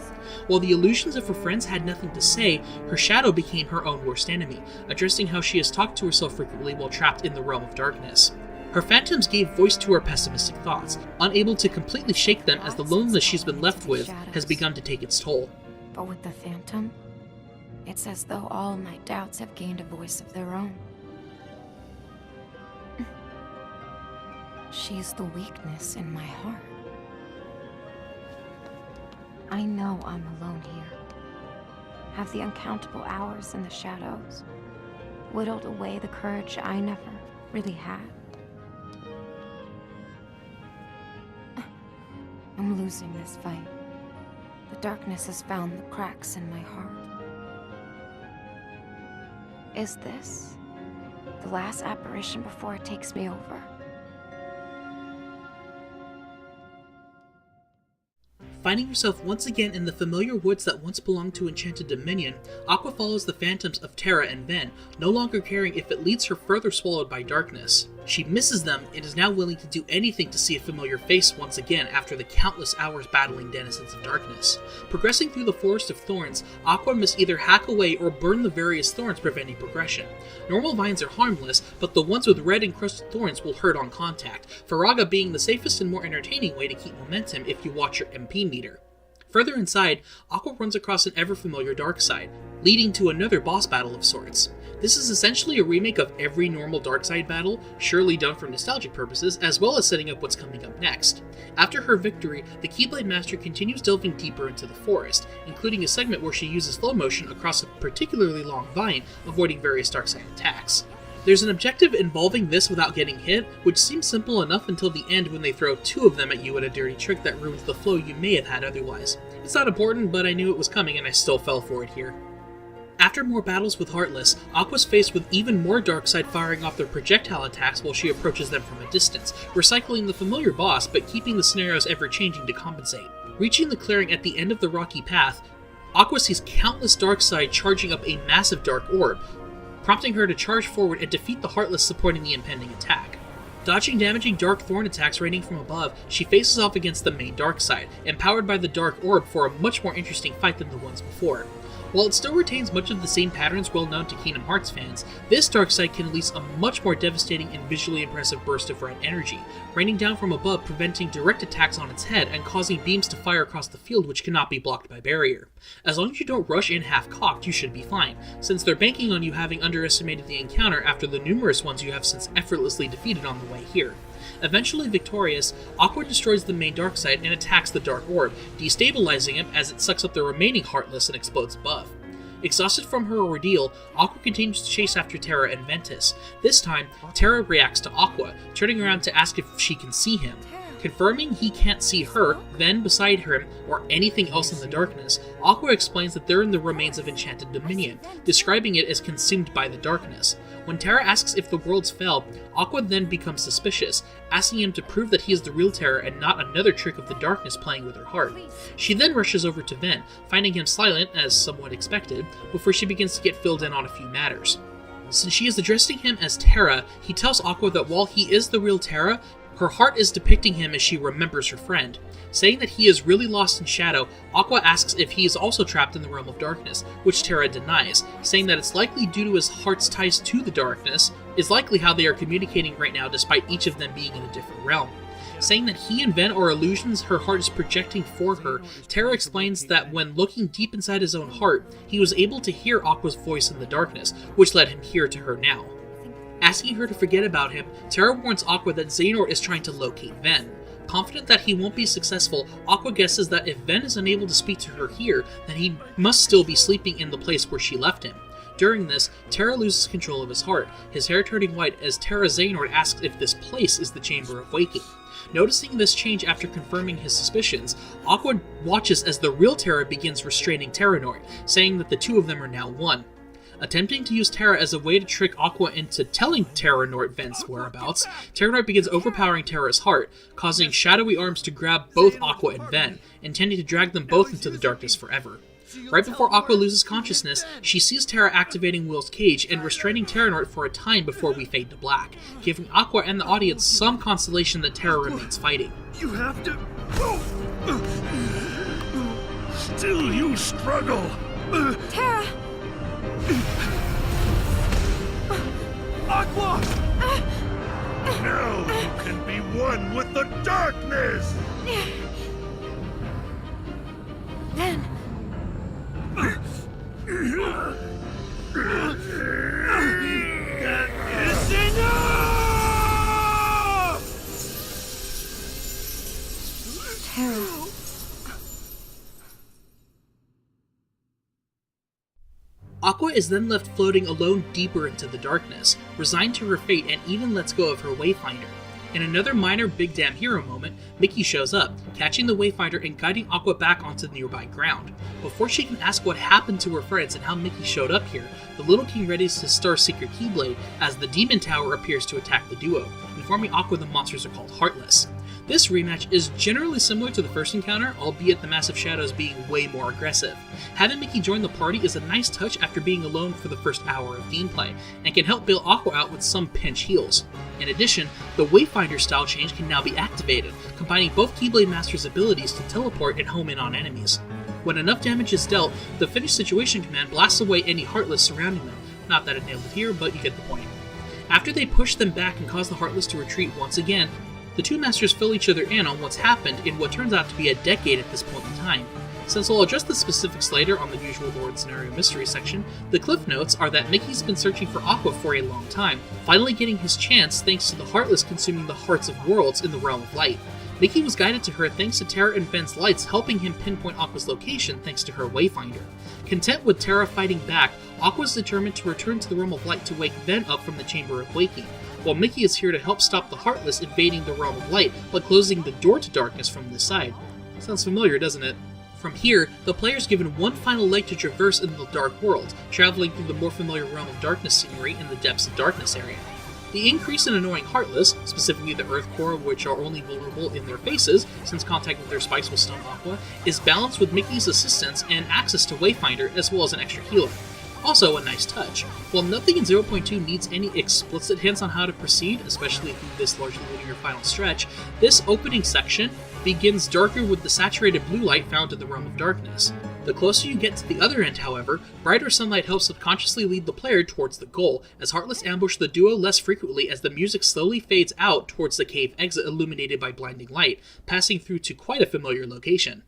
While the illusions of her friends had nothing to say, her shadow became her own worst enemy, addressing how she has talked to herself frequently while trapped in the realm of darkness. Her phantoms gave voice to her pessimistic thoughts, unable to completely shake them as the loneliness she's been left with has begun to take its toll. But with the Phantom, it's as though all my doubts have gained a voice of their own. She's the weakness in my heart. I know I'm alone here. Have the uncountable hours in the shadows whittled away the courage I never really had? I'm losing this fight. The darkness has found the cracks in my heart. Is this the last apparition before it takes me over? Finding herself once again in the familiar woods that once belonged to Enchanted Dominion, Aqua follows the phantoms of Terra and Ven, no longer caring if it leads her further swallowed by darkness. She misses them and is now willing to do anything to see a familiar face once again after the countless hours battling denizens of darkness. Progressing through the forest of thorns, Aqua must either hack away or burn the various thorns preventing progression. Normal vines are harmless, but the ones with red encrusted thorns will hurt on contact, Faraga being the safest and more entertaining way to keep momentum if you watch your MP meter. Further inside, Aqua runs across an ever-familiar dark side, leading to another boss battle of sorts. This is essentially a remake of every normal dark side battle, surely done for nostalgic purposes, as well as setting up what's coming up next. After her victory, the Keyblade Master continues delving deeper into the forest, including a segment where she uses slow motion across a particularly long vine, avoiding various dark side attacks. There's an objective involving this without getting hit, which seems simple enough until the end when they throw 2 of them at you at a dirty trick that ruins the flow you may have had otherwise. It's not important, but I knew it was coming and I still fell for it here. After more battles with Heartless, Aqua's faced with even more Darkseid firing off their projectile attacks while she approaches them from a distance, recycling the familiar boss but keeping the scenarios ever-changing to compensate. Reaching the clearing at the end of the rocky path, Aqua sees countless Darkseid charging up a massive dark orb, prompting her to charge forward and defeat the Heartless supporting the impending attack. Dodging damaging Dark Thorn attacks raining from above, she faces off against the main Darkseid, empowered by the Dark Orb for a much more interesting fight than the ones before. While it still retains much of the same patterns well known to Kingdom Hearts fans, this Darkseid can release a much more devastating and visually impressive burst of red energy, raining down from above, preventing direct attacks on its head and causing beams to fire across the field which cannot be blocked by barrier. As long as you don't rush in half-cocked, you should be fine, since they're banking on you having underestimated the encounter after the numerous ones you have since effortlessly defeated on the way here. Eventually victorious, Aqua destroys the main Darkseid and attacks the Dark Orb, destabilizing him as it sucks up the remaining Heartless and explodes above. Exhausted from her ordeal, Aqua continues to chase after Terra and Ventus. This time, Terra reacts to Aqua, turning around to ask if she can see him. Confirming he can't see her, Ven beside him, or anything else in the darkness, Aqua explains that they're in the remains of Enchanted Dominion, describing it as consumed by the darkness. When Terra asks if the worlds fell, Aqua then becomes suspicious, asking him to prove that he is the real Terra and not another trick of the darkness playing with her heart. She then rushes over to Ven, finding him silent, as somewhat expected, before she begins to get filled in on a few matters. Since she is addressing him as Terra, he tells Aqua that while he is the real Terra, her heart is depicting him as she remembers her friend. Saying that he is really lost in shadow, Aqua asks if he is also trapped in the realm of darkness, which Terra denies, saying that it's likely due to his heart's ties to the darkness, is likely how they are communicating right now despite each of them being in a different realm. Saying that he and Ven are illusions her heart is projecting for her, Terra explains that when looking deep inside his own heart, he was able to hear Aqua's voice in the darkness, which led him here to her now. Asking her to forget about him, Terra warns Aqua that Xehanort is trying to locate Ven. Confident that he won't be successful, Aqua guesses that if Ven is unable to speak to her here, then he must still be sleeping in the place where she left him. During this, Terra loses control of his heart, his hair turning white as Terra Xehanort asks if this place is the Chamber of Waking. Noticing this change after confirming his suspicions, Aqua watches as the real Terra begins restraining Terranort, saying that the two of them are now one. Attempting to use Terra as a way to trick Aqua into telling Terranort Ven's whereabouts, Terranort begins overpowering Terra's heart, causing shadowy arms to grab both Aqua and Ven, intending to drag them both into the darkness forever. Right before Aqua loses consciousness, she sees Terra activating Will's cage and restraining Terranort for a time before we fade to black, giving Aqua and the audience some consolation that Terra remains fighting. You have to... Still you struggle! Terra! Aqua! Now you can be one with the darkness! Then... That is enough! Terra... Aqua is then left floating alone deeper into the darkness, resigned to her fate and even lets go of her Wayfinder. In another minor big damn hero moment, Mickey shows up, catching the Wayfinder and guiding Aqua back onto the nearby ground. Before she can ask what happened to her friends and how Mickey showed up here, the Little King readies his Star Seeker Keyblade as the Demon Tower appears to attack the duo, informing Aqua the monsters are called Heartless. This rematch is generally similar to the first encounter, albeit the Massive Shadows being way more aggressive. Having Mickey join the party is a nice touch after being alone for the first hour of gameplay, and can help bail Aqua out with some pinch heals. In addition, the Wayfinder style change can now be activated, combining both Keyblade Master's abilities to teleport and home in on enemies. When enough damage is dealt, the Finish Situation command blasts away any Heartless surrounding them. Not that it nailed it here, but you get the point. After they push them back and cause the Heartless to retreat once again, the two masters fill each other in on what's happened in what turns out to be a decade at this point in time. Since we'll address the specifics later on the usual Lore and Scenario Mystery section, the cliff notes are that Mickey's been searching for Aqua for a long time, finally getting his chance thanks to the Heartless consuming the hearts of worlds in the Realm of Light. Mickey was guided to her thanks to Terra and Ven's lights helping him pinpoint Aqua's location thanks to her Wayfinder. Content with Terra fighting back, Aqua's determined to return to the Realm of Light to wake Ven up from the Chamber of Waking, while Mickey is here to help stop the Heartless invading the Realm of Light by closing the door to darkness from this side. Sounds familiar, doesn't it? From here, the player's given one final leg to traverse in the Dark World, traveling through the more familiar Realm of Darkness scenery in the Depths of Darkness area. The increase in annoying Heartless, specifically the Earth Core, which are only vulnerable in their faces, since contact with their spikes will stun Aqua, is balanced with Mickey's assistance and access to Wayfinder, as well as an extra healer. Also a nice touch. While nothing in 0.2 needs any explicit hints on how to proceed, especially through this largely linear final stretch, this opening section begins darker with the saturated blue light found in the Realm of Darkness. The closer you get to the other end, however, brighter sunlight helps subconsciously lead the player towards the goal, as Heartless ambush the duo less frequently as the music slowly fades out towards the cave exit illuminated by blinding light, passing through to quite a familiar location.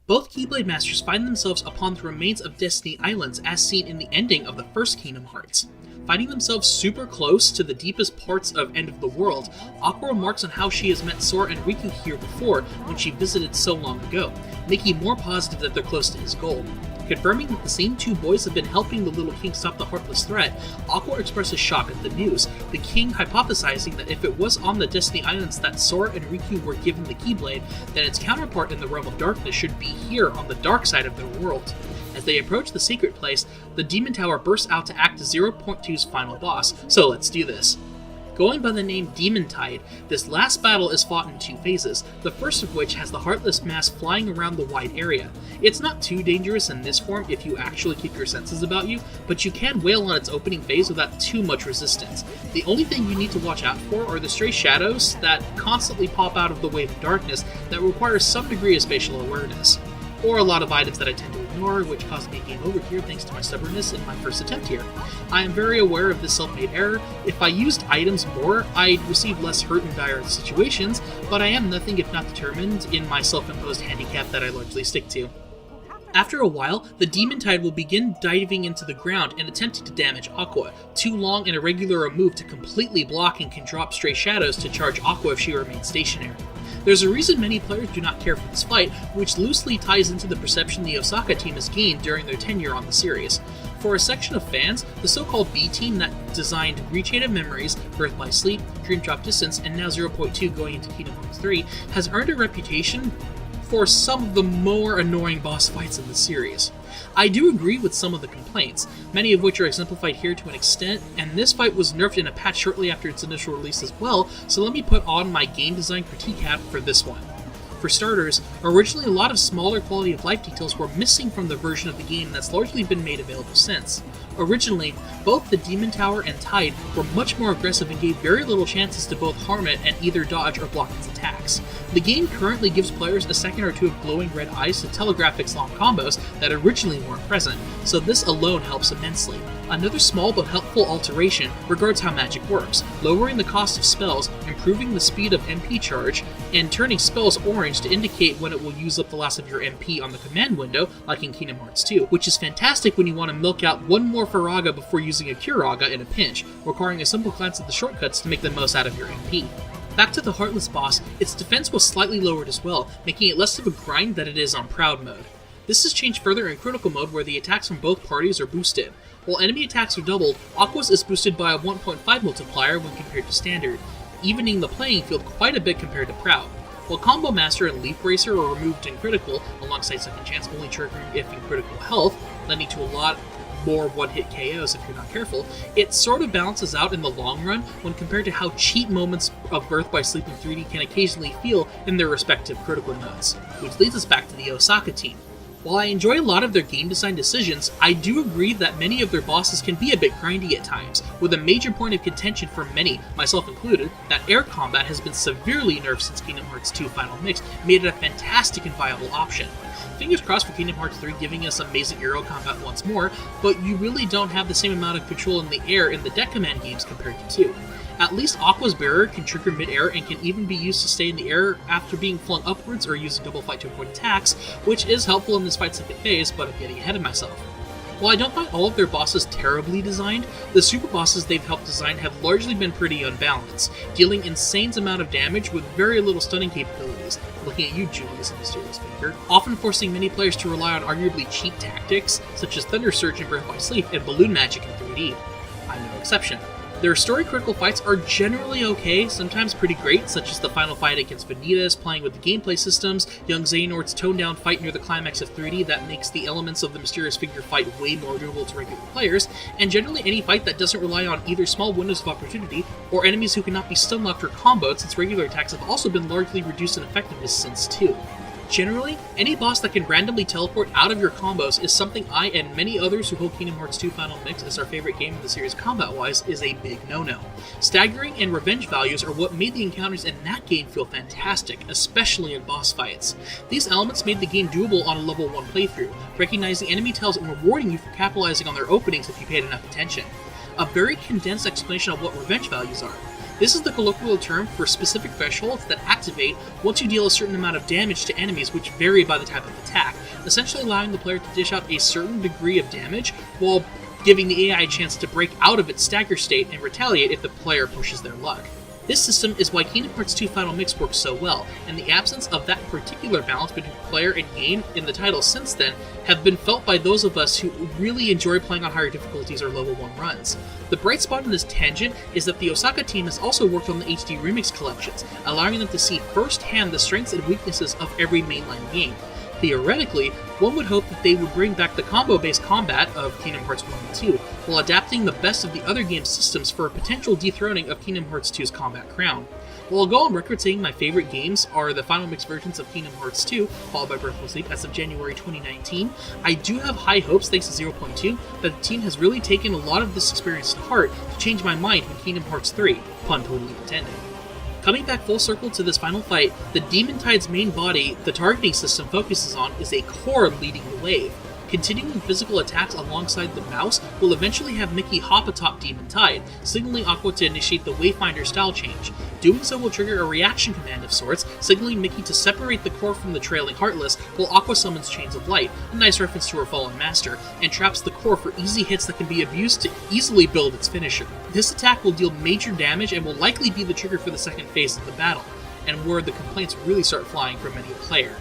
Both Keyblade Masters find themselves upon the remains of Destiny Islands as seen in the ending of the first Kingdom Hearts. Finding themselves super close to the deepest parts of End of the World, Aqua remarks on how she has met Sora and Riku here before when she visited so long ago, making more positive that they're close to his goal. Confirming that the same two boys have been helping the little king stop the Heartless threat, Aqua expresses shock at the news, the king hypothesizing that if it was on the Destiny Islands that Sora and Riku were given the Keyblade, then its counterpart in the Realm of Darkness should be here on the dark side of their world. As they approach the secret place, the Demon Tower bursts out to act as 0.2's final boss, so let's do this. Going by the name Demon Tide, this last battle is fought in two phases, the first of which has the Heartless mass flying around the wide area. It's not too dangerous in this form if you actually keep your senses about you, but you can wail on its opening phase without too much resistance. The only thing you need to watch out for are the stray shadows that constantly pop out of the wave of darkness that require some degree of spatial awareness. Or a lot of items that I tend to ignore, which caused me a game over here thanks to my stubbornness in my first attempt here. I am very aware of this self-made error. If I used items more, I'd receive less hurt in dire situations, but I am nothing if not determined in my self-imposed handicap that I largely stick to. After a while, the Demon Tide will begin diving into the ground and attempting to damage Aqua, too long and irregular a move to completely block and can drop stray shadows to charge Aqua if she remains stationary. There's a reason many players do not care for this fight, which loosely ties into the perception the Osaka team has gained during their tenure on the series. For a section of fans, the so-called B team that designed Recreative Memories, Birth by Sleep, Dream Drop Distance, and now 0.2 going into Kingdom Hearts 3, has earned a reputation for some of the more annoying boss fights in the series. I do agree with some of the complaints, many of which are exemplified here to an extent, and this fight was nerfed in a patch shortly after its initial release as well, so let me put on my game design critique hat for this one. For starters, originally a lot of smaller quality of life details were missing from the version of the game that's largely been made available since. Originally, both the Demon Tower and Tide were much more aggressive and gave very little chances to both harm it and either dodge or block its attacks. The game currently gives players a second or two of glowing red eyes to telegraph its long combos that originally weren't present, so this alone helps immensely. Another small but helpful alteration regards how magic works, lowering the cost of spells, improving the speed of MP charge, and turning spells orange to indicate when it will use up the last of your MP on the command window, like in Kingdom Hearts 2, which is fantastic when you want to milk out one more Faraga before using a Curaga in a pinch, requiring a simple glance at the shortcuts to make the most out of your MP. Back to the Heartless boss, its defense was slightly lowered as well, making it less of a grind than it is on Proud mode. This is changed further in Critical mode where the attacks from both parties are boosted. While enemy attacks are doubled, Aqua's is boosted by a 1.5 multiplier when compared to Standard, evening the playing field quite a bit compared to Proud. While Combo Master and Leaf Racer are removed in Critical, alongside Second Chance only triggering if in critical health, lending to a lot more one-hit KOs if you're not careful, it sort of balances out in the long run when compared to how cheap moments of Birth by Sleep in 3D can occasionally feel in their respective critical modes. Which leads us back to the Osaka team. While I enjoy a lot of their game design decisions, I do agree that many of their bosses can be a bit grindy at times, with a major point of contention for many, myself included, that air combat has been severely nerfed since Kingdom Hearts 2 Final Mix made it a fantastic and viable option. Fingers crossed for Kingdom Hearts 3 giving us amazing aerial combat once more, but you really don't have the same amount of control in the air in the deck command games compared to 2. At least Aqua's barrier can trigger mid-air and can even be used to stay in the air after being flung upwards or using double fight to avoid attacks, which is helpful in this fight's second phase, but I'm getting ahead of myself. While I don't find all of their bosses terribly designed, the super bosses they've helped design have largely been pretty unbalanced, dealing insane amount of damage with very little stunning capabilities, looking at you Julius and Mysterious Finger, often forcing many players to rely on arguably cheap tactics, such as Thunder Surge in Birth by Sleep and Balloon Magic in 3D. I'm no exception. Their story critical fights are generally okay, sometimes pretty great, such as the final fight against Vanitas, playing with the gameplay systems, young Xehanort's toned-down fight near the climax of 3D that makes the elements of the Mysterious Figure fight way more doable to regular players, and generally any fight that doesn't rely on either small windows of opportunity or enemies who cannot be stun-locked or comboed, since regular attacks have also been largely reduced in effectiveness since 2. Generally, any boss that can randomly teleport out of your combos is something I and many others who hold Kingdom Hearts 2 Final Mix as our favorite game of the series combat-wise is a big no-no. Staggering and revenge values are what made the encounters in that game feel fantastic, especially in boss fights. These elements made the game doable on a level 1 playthrough, recognizing enemy tells and rewarding you for capitalizing on their openings if you paid enough attention. A very condensed explanation of what revenge values are. This is the colloquial term for specific thresholds that activate once you deal a certain amount of damage to enemies which vary by the type of attack, essentially allowing the player to dish out a certain degree of damage while giving the AI a chance to break out of its stagger state and retaliate if the player pushes their luck. This system is why Kingdom Hearts 2 Final Mix works so well, and the absence of that particular balance between player and game in the title since then have been felt by those of us who really enjoy playing on higher difficulties or level 1 runs. The bright spot in this tangent is that the Osaka team has also worked on the HD Remix collections, allowing them to see firsthand the strengths and weaknesses of every mainline game. Theoretically, one would hope that they would bring back the combo-based combat of Kingdom Hearts 1 and 2, while adapting the best of the other game's systems for a potential dethroning of Kingdom Hearts 2's combat crown. While I'll go on record saying my favorite games are the final mixed versions of Kingdom Hearts 2, followed by Breath of Sleep as of January 2019, I do have high hopes, thanks to 0.2, that the team has really taken a lot of this experience to heart to change my mind when Kingdom Hearts 3, pun totally intended. Coming back full circle to this final fight, the Demon Tide's main body the targeting system focuses on is a core leading the wave. Continuing physical attacks alongside the mouse will eventually have Mickey hop atop Demon Tide, signaling Aqua to initiate the Wayfinder style change. Doing so will trigger a reaction command of sorts, signaling Mickey to separate the core from the trailing Heartless, while Aqua summons Chains of Light, a nice reference to her fallen master, and traps the core for easy hits that can be abused to easily build its finisher. This attack will deal major damage and will likely be the trigger for the second phase of the battle, and where the complaints really start flying from many a player.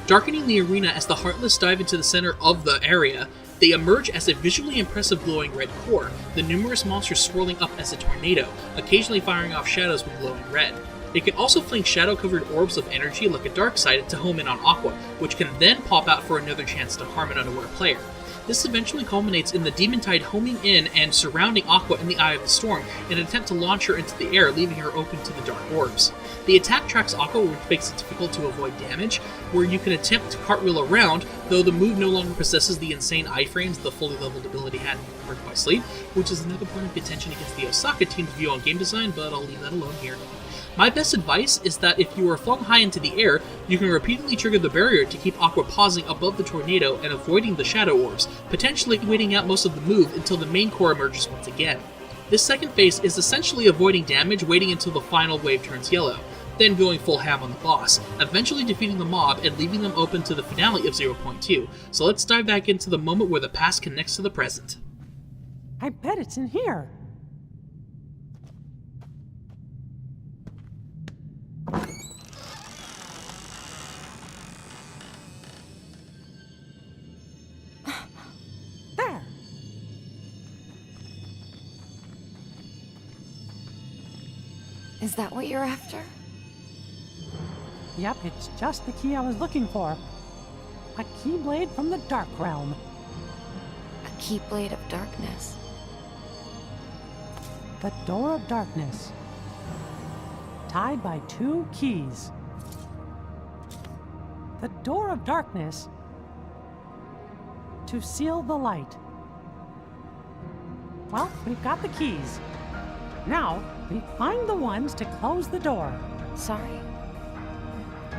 Darkening the arena as the Heartless dive into the center of the area, they emerge as a visually impressive glowing red core, the numerous monsters swirling up as a tornado, occasionally firing off shadows with glowing red. They can also fling shadow-covered orbs of energy like a dark side to home in on Aqua, which can then pop out for another chance to harm an unaware player. This eventually culminates in the Demon Tide homing in and surrounding Aqua in the Eye of the Storm in an attempt to launch her into the air, leaving her open to the dark orbs. The attack tracks Aqua, which makes it difficult to avoid damage, where you can attempt to cartwheel around, though the move no longer possesses the insane iframes the fully leveled ability had in Birth by Sleep, which is another point of contention against the Osaka team's view on game design, but I'll leave that alone here. My best advice is that if you are flung high into the air, you can repeatedly trigger the barrier to keep Aqua pausing above the tornado and avoiding the shadow orbs, potentially waiting out most of the move until the main core emerges once again. This second phase is essentially avoiding damage, waiting until the final wave turns yellow, then going full ham on the boss, eventually defeating the mob and leaving them open to the finale of 0.2. So let's dive back into the moment where the past connects to the present. I bet it's in here. There! Is that what you're after? Yep, it's just the key I was looking for. A keyblade from the Dark Realm. A keyblade of darkness. The Door of Darkness. Tied by 2 keys. The Door of Darkness to seal the light. Well, we've got the keys. Now, we find the ones to close the door. Sorry.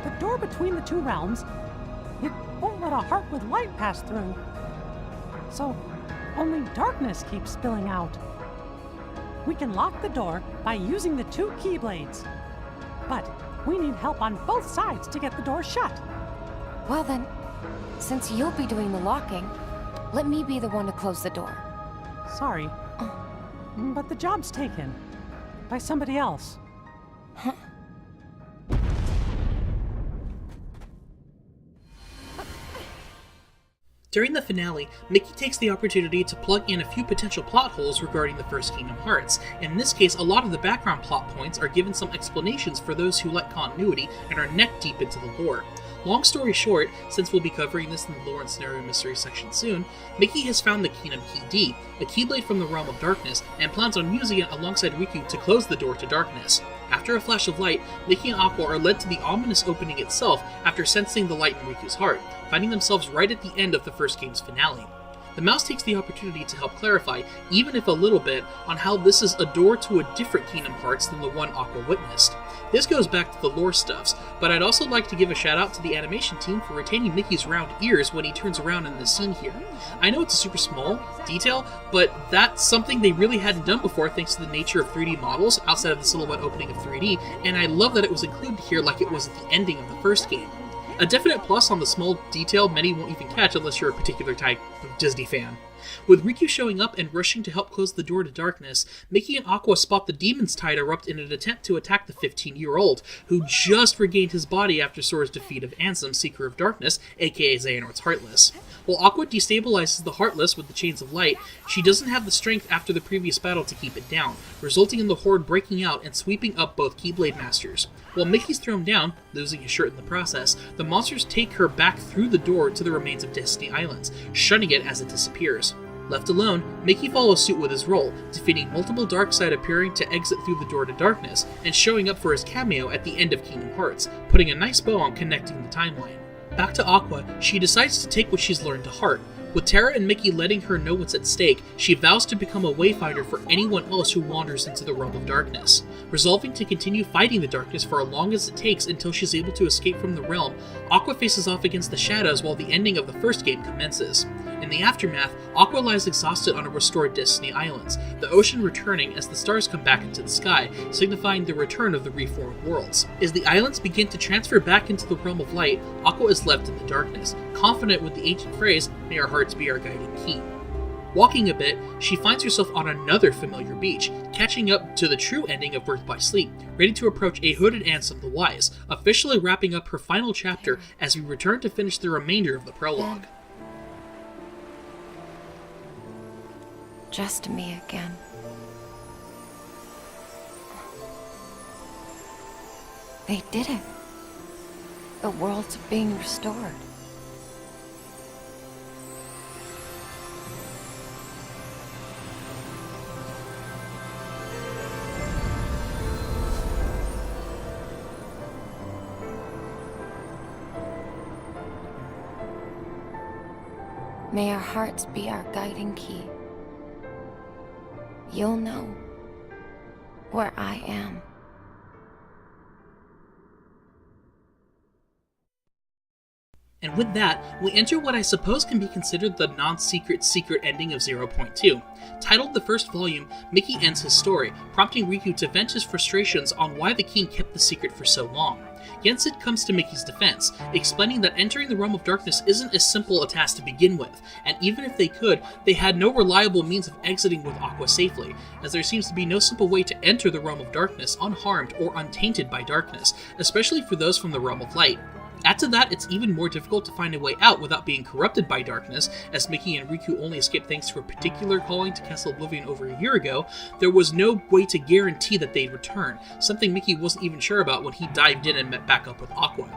The door between the 2 realms, it won't let a heart with light pass through. So, only darkness keeps spilling out. We can lock the door by using the 2 keyblades. But we need help on both sides to get the door shut. Well then, since you'll be doing the locking, let me be the one to close the door. Sorry, but the job's taken by somebody else. Huh? During the finale, Mickey takes the opportunity to plug in a few potential plot holes regarding the first Kingdom Hearts. In this case, a lot of the background plot points are given some explanations for those who like continuity and are neck deep into the lore. Long story short, since we'll be covering this in the lore and scenario mystery section soon, Mickey has found the Kingdom Key D, a keyblade from the Realm of Darkness, and plans on using it alongside Riku to close the door to darkness. After a flash of light, Mickey and Aqua are led to the ominous opening itself after sensing the light in Riku's heart, finding themselves right at the end of the first game's finale. The mouse takes the opportunity to help clarify, even if a little bit, on how this is a door to a different Kingdom Hearts than the one Aqua witnessed. This goes back to the lore stuffs, but I'd also like to give a shout out to the animation team for retaining Mickey's round ears when he turns around in this scene here. I know it's a super small detail, but that's something they really hadn't done before thanks to the nature of 3D models outside of the silhouette opening of 3D, and I love that it was included here like it was at the ending of the first game. A definite plus on the small detail many won't even catch unless you're a particular type of Disney fan. With Riku showing up and rushing to help close the door to darkness, Mickey and Aqua spot the demon's tide erupt in an attempt to attack the 15-year-old, who just regained his body after Sora's defeat of Ansem, Seeker of Darkness, aka Xehanort's Heartless. While Aqua destabilizes the Heartless with the Chains of Light, she doesn't have the strength after the previous battle to keep it down, resulting in the Horde breaking out and sweeping up both Keyblade Masters. While Mickey's thrown down, losing his shirt in the process, the monsters take her back through the door to the remains of Destiny Islands, shunning it as it disappears. Left alone, Mickey follows suit with his role, defeating multiple Darkseid appearing to exit through the door to darkness, and showing up for his cameo at the end of Kingdom Hearts, putting a nice bow on connecting the timeline. Back to Aqua, she decides to take what she's learned to heart. With Terra and Mickey letting her know what's at stake, she vows to become a wayfinder for anyone else who wanders into the realm of darkness. Resolving to continue fighting the darkness for as long as it takes until she's able to escape from the realm, Aqua faces off against the shadows while the ending of the first game commences. In the aftermath, Aqua lies exhausted on a restored Destiny Islands, the ocean returning as the stars come back into the sky, signifying the return of the reformed worlds. As the islands begin to transfer back into the realm of light, Aqua is left in the darkness, confident with the ancient phrase, "May our hearts be our guiding key." Walking a bit, she finds herself on another familiar beach, catching up to the true ending of Birth by Sleep, ready to approach a hooded Ansem the Wise, officially wrapping up her final chapter as we return to finish the remainder of the prologue. Just me again. They did it. The worlds are being restored. May our hearts be our guiding key. You'll know where I am. And with that, we enter what I suppose can be considered the non-secret secret ending of 0.2. Titled the first volume, Mickey ends his story, prompting Riku to vent his frustrations on why the king kept the secret for so long. Yensid comes to Mickey's defense, explaining that entering the realm of darkness isn't as simple a task to begin with, and even if they could, they had no reliable means of exiting with Aqua safely, as there seems to be no simple way to enter the realm of darkness unharmed or untainted by darkness, especially for those from the realm of light. Add to that, it's even more difficult to find a way out without being corrupted by darkness, as Mickey and Riku only escaped thanks to a particular calling to Castle Oblivion over a year ago. There was no way to guarantee that they'd return, something Mickey wasn't even sure about when he dived in and met back up with Aqua.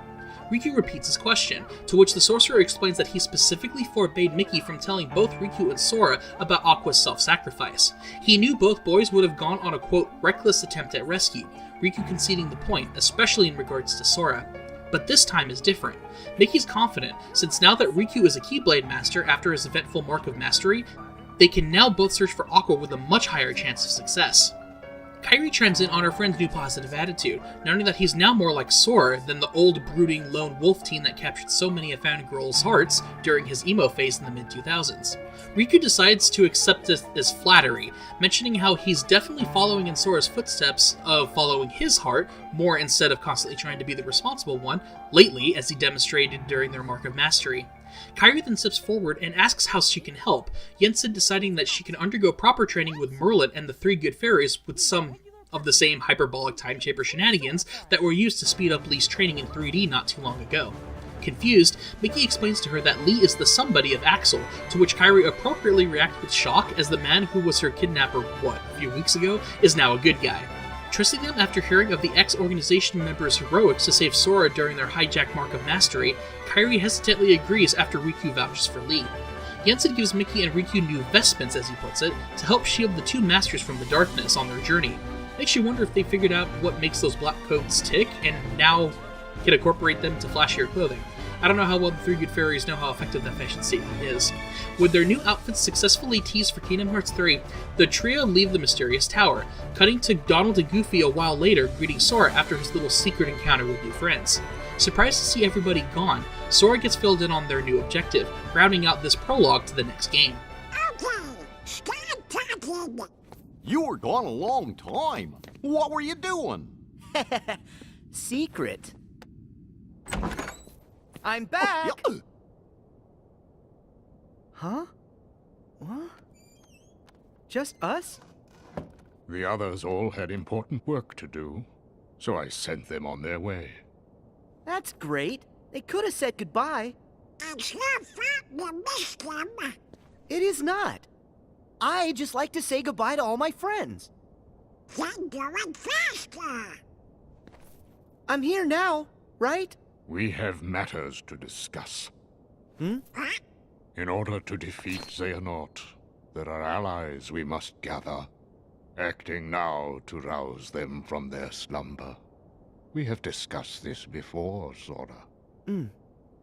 Riku repeats his question, to which the sorcerer explains that he specifically forbade Mickey from telling both Riku and Sora about Aqua's self-sacrifice. He knew both boys would have gone on a quote, reckless attempt at rescue, Riku conceding the point, especially in regards to Sora. But this time is different. Mickey's confident, since now that Riku is a Keyblade Master after his eventful Mark of Mastery, they can now both search for Aqua with a much higher chance of success. KHIII chimes in on her friend's new positive attitude, noting that he's now more like Sora than the old, brooding, lone wolf teen that captured so many of found girls' hearts during his emo phase in the mid-2000s. Riku decides to accept this as flattery, mentioning how he's definitely following in Sora's footsteps of following his heart more instead of constantly trying to be the responsible one, lately as he demonstrated during their Mark of Mastery. KHIII then steps forward and asks how she can help, Yensid deciding that she can undergo proper training with Merlin and the three good fairies with some of the same hyperbolic time chamber shenanigans that were used to speed up Lee's training in 3D not too long ago. Confused, Mickey explains to her that Lee is the somebody of Axel, to which KHIII appropriately reacts with shock as the man who was her kidnapper, a few weeks ago, is now a good guy. Trusting them after hearing of the ex-organization members' heroics to save Sora during their hijacked Mark of Mastery, KHIII hesitantly agrees after Riku vouches for Lee. Yensid gives Mickey and Riku new vestments, as he puts it, to help shield the two masters from the darkness on their journey. Makes you wonder if they figured out what makes those black coats tick, and now can incorporate them to flashier clothing. I don't know how well the three good fairies know how effective that fashion statement is. With their new outfits successfully teased for Kingdom Hearts 3, the trio leave the mysterious tower, cutting to Donald and Goofy a while later greeting Sora after his little secret encounter with new friends. Surprised to see everybody gone, Sora gets filled in on their new objective, rounding out this prologue to the next game. Okay, stop talking. You were gone a long time. What were you doing? Secret. I'm back! Yeah. Huh? What? Just us? The others all had important work to do, so I sent them on their way. That's great. They could have said goodbye. It's your fault you missed him. It is not. I just like to say goodbye to all my friends. Then do it faster. I'm here now, right? We have matters to discuss. What? In order to defeat Xehanort, there are allies we must gather, acting now to rouse them from their slumber. We have discussed this before, Sora.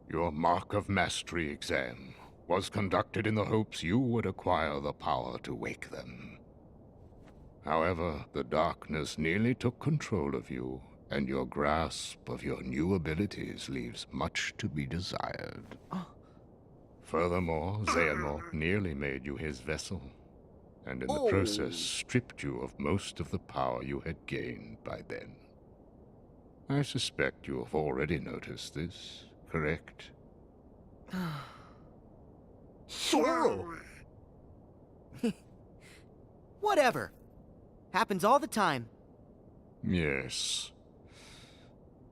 Your Mark of Mastery exam was conducted in the hopes you would acquire the power to wake them. However, the darkness nearly took control of you, and your grasp of your new abilities leaves much to be desired. Furthermore, Xehanort nearly made you his vessel, and in the process stripped you of most of the power you had gained by then. I suspect you have already noticed this, correct? Sora! Whatever. Happens all the time. Yes.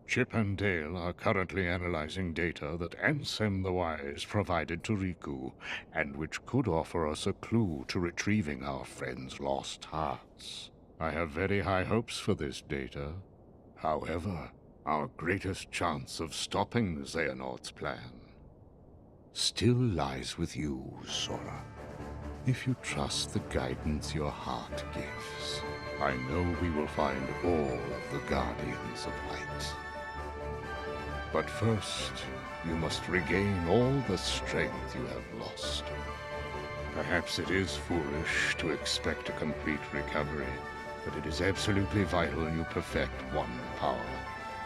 Chip and Dale are currently analyzing data that Ansem the Wise provided to Riku, and which could offer us a clue to retrieving our friend's lost hearts. I have very high hopes for this data. However, our greatest chance of stopping Xehanort's plan still lies with you, Sora. If you trust the guidance your heart gives, I know we will find all of the Guardians of Light. But first, you must regain all the strength you have lost. Perhaps it is foolish to expect a complete recovery, but it is absolutely vital you perfect one power.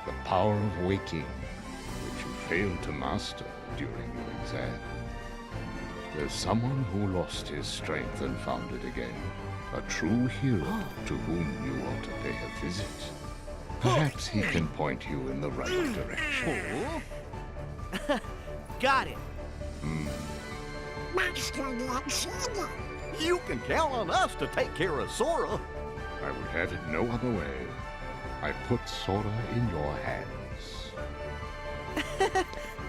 The power of waking, which you failed to master during your exam. There's someone who lost his strength and found it again. A true hero to whom you ought to pay a visit. Perhaps he can point you in the right direction. Got it. Master Aqua. You can count on us to take care of Sora. I would have it no other way. I put Sora in your hands.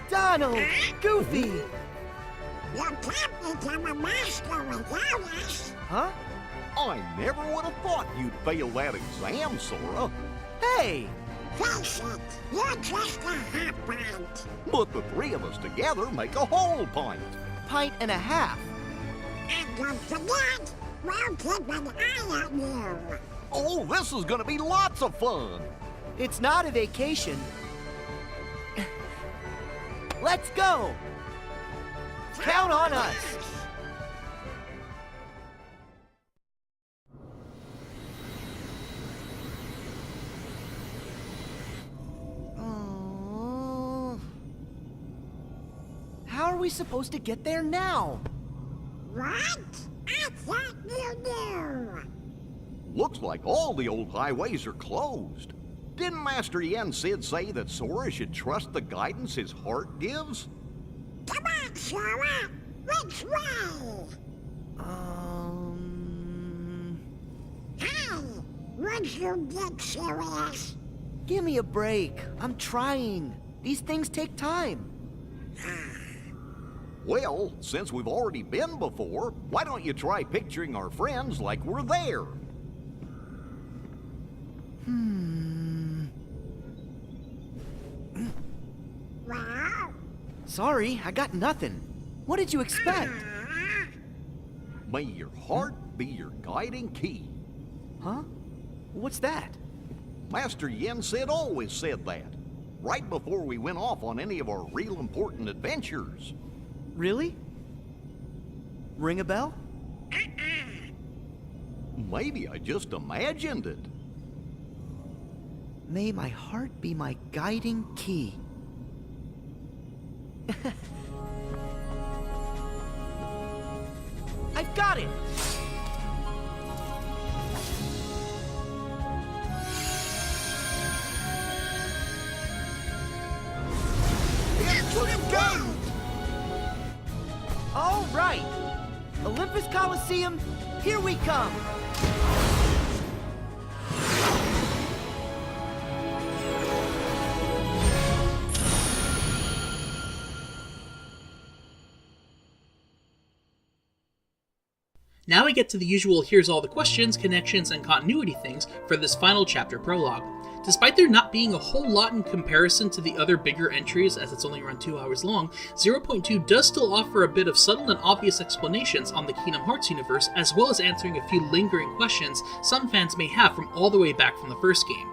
Donald! Goofy! You can't become a master without us. Huh? I never would have thought you'd fail that exam, Sora. Hey! Face it, you're just a hot pint. But the three of us together make a whole pint. Pint and a half. And don't forget, we'll keep an eye on you. Oh, this is gonna be lots of fun. It's not a vacation. Let's go! Count on us! How are we supposed to get there now? What? I thought you knew. Looks like all the old highways are closed. Didn't Master Yen-Sid say that Sora should trust the guidance his heart gives? Come on, Sora. Which way? Hey, would you get serious? Give me a break. I'm trying. These things take time. Well, since we've already been before, why don't you try picturing our friends like we're there? Well, Sorry, I got nothing. What did you expect? May your heart be your guiding key. Huh? What's that? Master Yen-Sid always said that, right before we went off on any of our real important adventures. Really? Ring a bell? Maybe I just imagined it. May my heart be my guiding key. I've got it! Into the gate! All right! Olympus Coliseum, here we come! Now we get to the usual here's all the questions, connections, and continuity things for this final chapter prologue. Despite there not being a whole lot in comparison to the other bigger entries, as it's only around 2 hours long, 0.2 does still offer a bit of subtle and obvious explanations on the Kingdom Hearts universe, as well as answering a few lingering questions some fans may have from all the way back from the first game.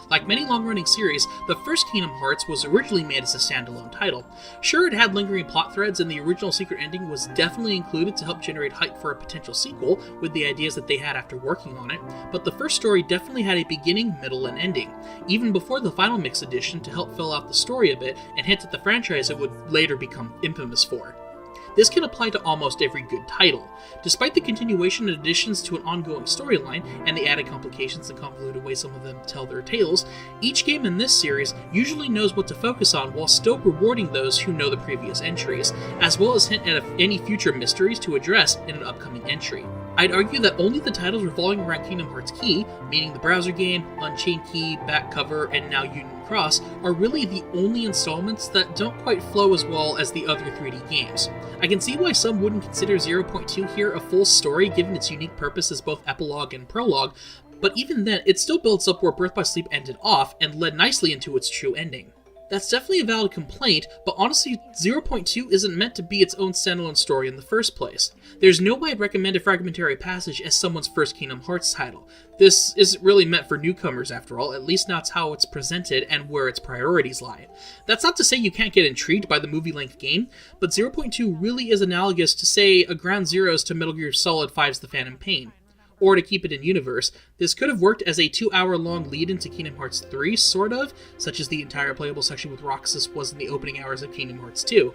Like many long-running series, the first Kingdom Hearts was originally made as a standalone title. Sure, it had lingering plot threads, and the original secret ending was definitely included to help generate hype for a potential sequel with the ideas that they had after working on it, but the first story definitely had a beginning, middle, and ending, even before the final mix edition to help fill out the story a bit and hint at the franchise it would later become infamous for. This can apply to almost every good title. Despite the continuation and additions to an ongoing storyline, and the added complications and convoluted ways some of them tell their tales, each game in this series usually knows what to focus on while still rewarding those who know the previous entries, as well as hint at any future mysteries to address in an upcoming entry. I'd argue that only the titles revolving around Kingdom Hearts Key, meaning the browser game, Unchained Key, Back Cover, and now Union Cross, are really the only installments that don't quite flow as well as the other 3D games. I can see why some wouldn't consider 0.2 here a full story given its unique purpose as both epilogue and prologue, but even then, it still builds up where Birth by Sleep ended off and led nicely into its true ending. That's definitely a valid complaint, but honestly, 0.2 isn't meant to be its own standalone story in the first place. There's no way I'd recommend a Fragmentary Passage as someone's first Kingdom Hearts title. This isn't really meant for newcomers after all, at least that's how it's presented and where its priorities lie. That's not to say you can't get intrigued by the movie-length game, but 0.2 really is analogous to, say, a Ground Zeroes to Metal Gear Solid 5's The Phantom Pain. Or to keep it in universe, this could have worked as a 2-hour-long lead into Kingdom Hearts 3, sort of, such as the entire playable section with Roxas was in the opening hours of Kingdom Hearts 2.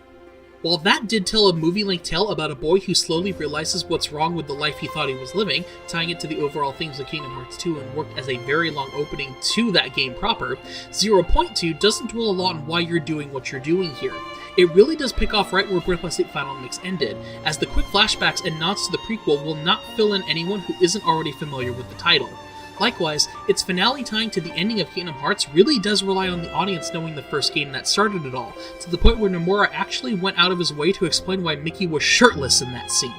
While that did tell a movie-length tale about a boy who slowly realizes what's wrong with the life he thought he was living, tying it to the overall themes of Kingdom Hearts 2 and worked as a very long opening to that game proper, 0.2 doesn't dwell a lot on why you're doing what you're doing here. It really does pick off right where Birth by Sleep Final Mix ended, as the quick flashbacks and nods to the prequel will not fill in anyone who isn't already familiar with the title. Likewise, its finale tying to the ending of Kingdom Hearts really does rely on the audience knowing the first game that started it all, to the point where Nomura actually went out of his way to explain why Mickey was shirtless in that scene.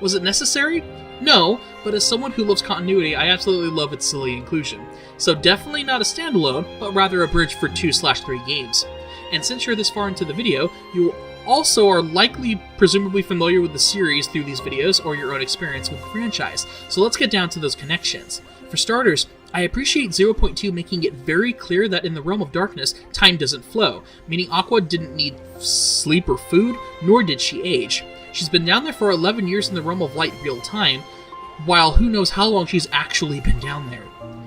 Was it necessary? No, but as someone who loves continuity, I absolutely love its silly inclusion. So definitely not a standalone, but rather a bridge for 2/3 games. And since you're this far into the video, you also are likely presumably familiar with the series through these videos or your own experience with the franchise, so let's get down to those connections. For starters, I appreciate 0.2 making it very clear that in the Realm of Darkness, time doesn't flow, meaning Aqua didn't need sleep or food, nor did she age. She's been down there for 11 years in the Realm of Light real time, while who knows how long she's actually been down there.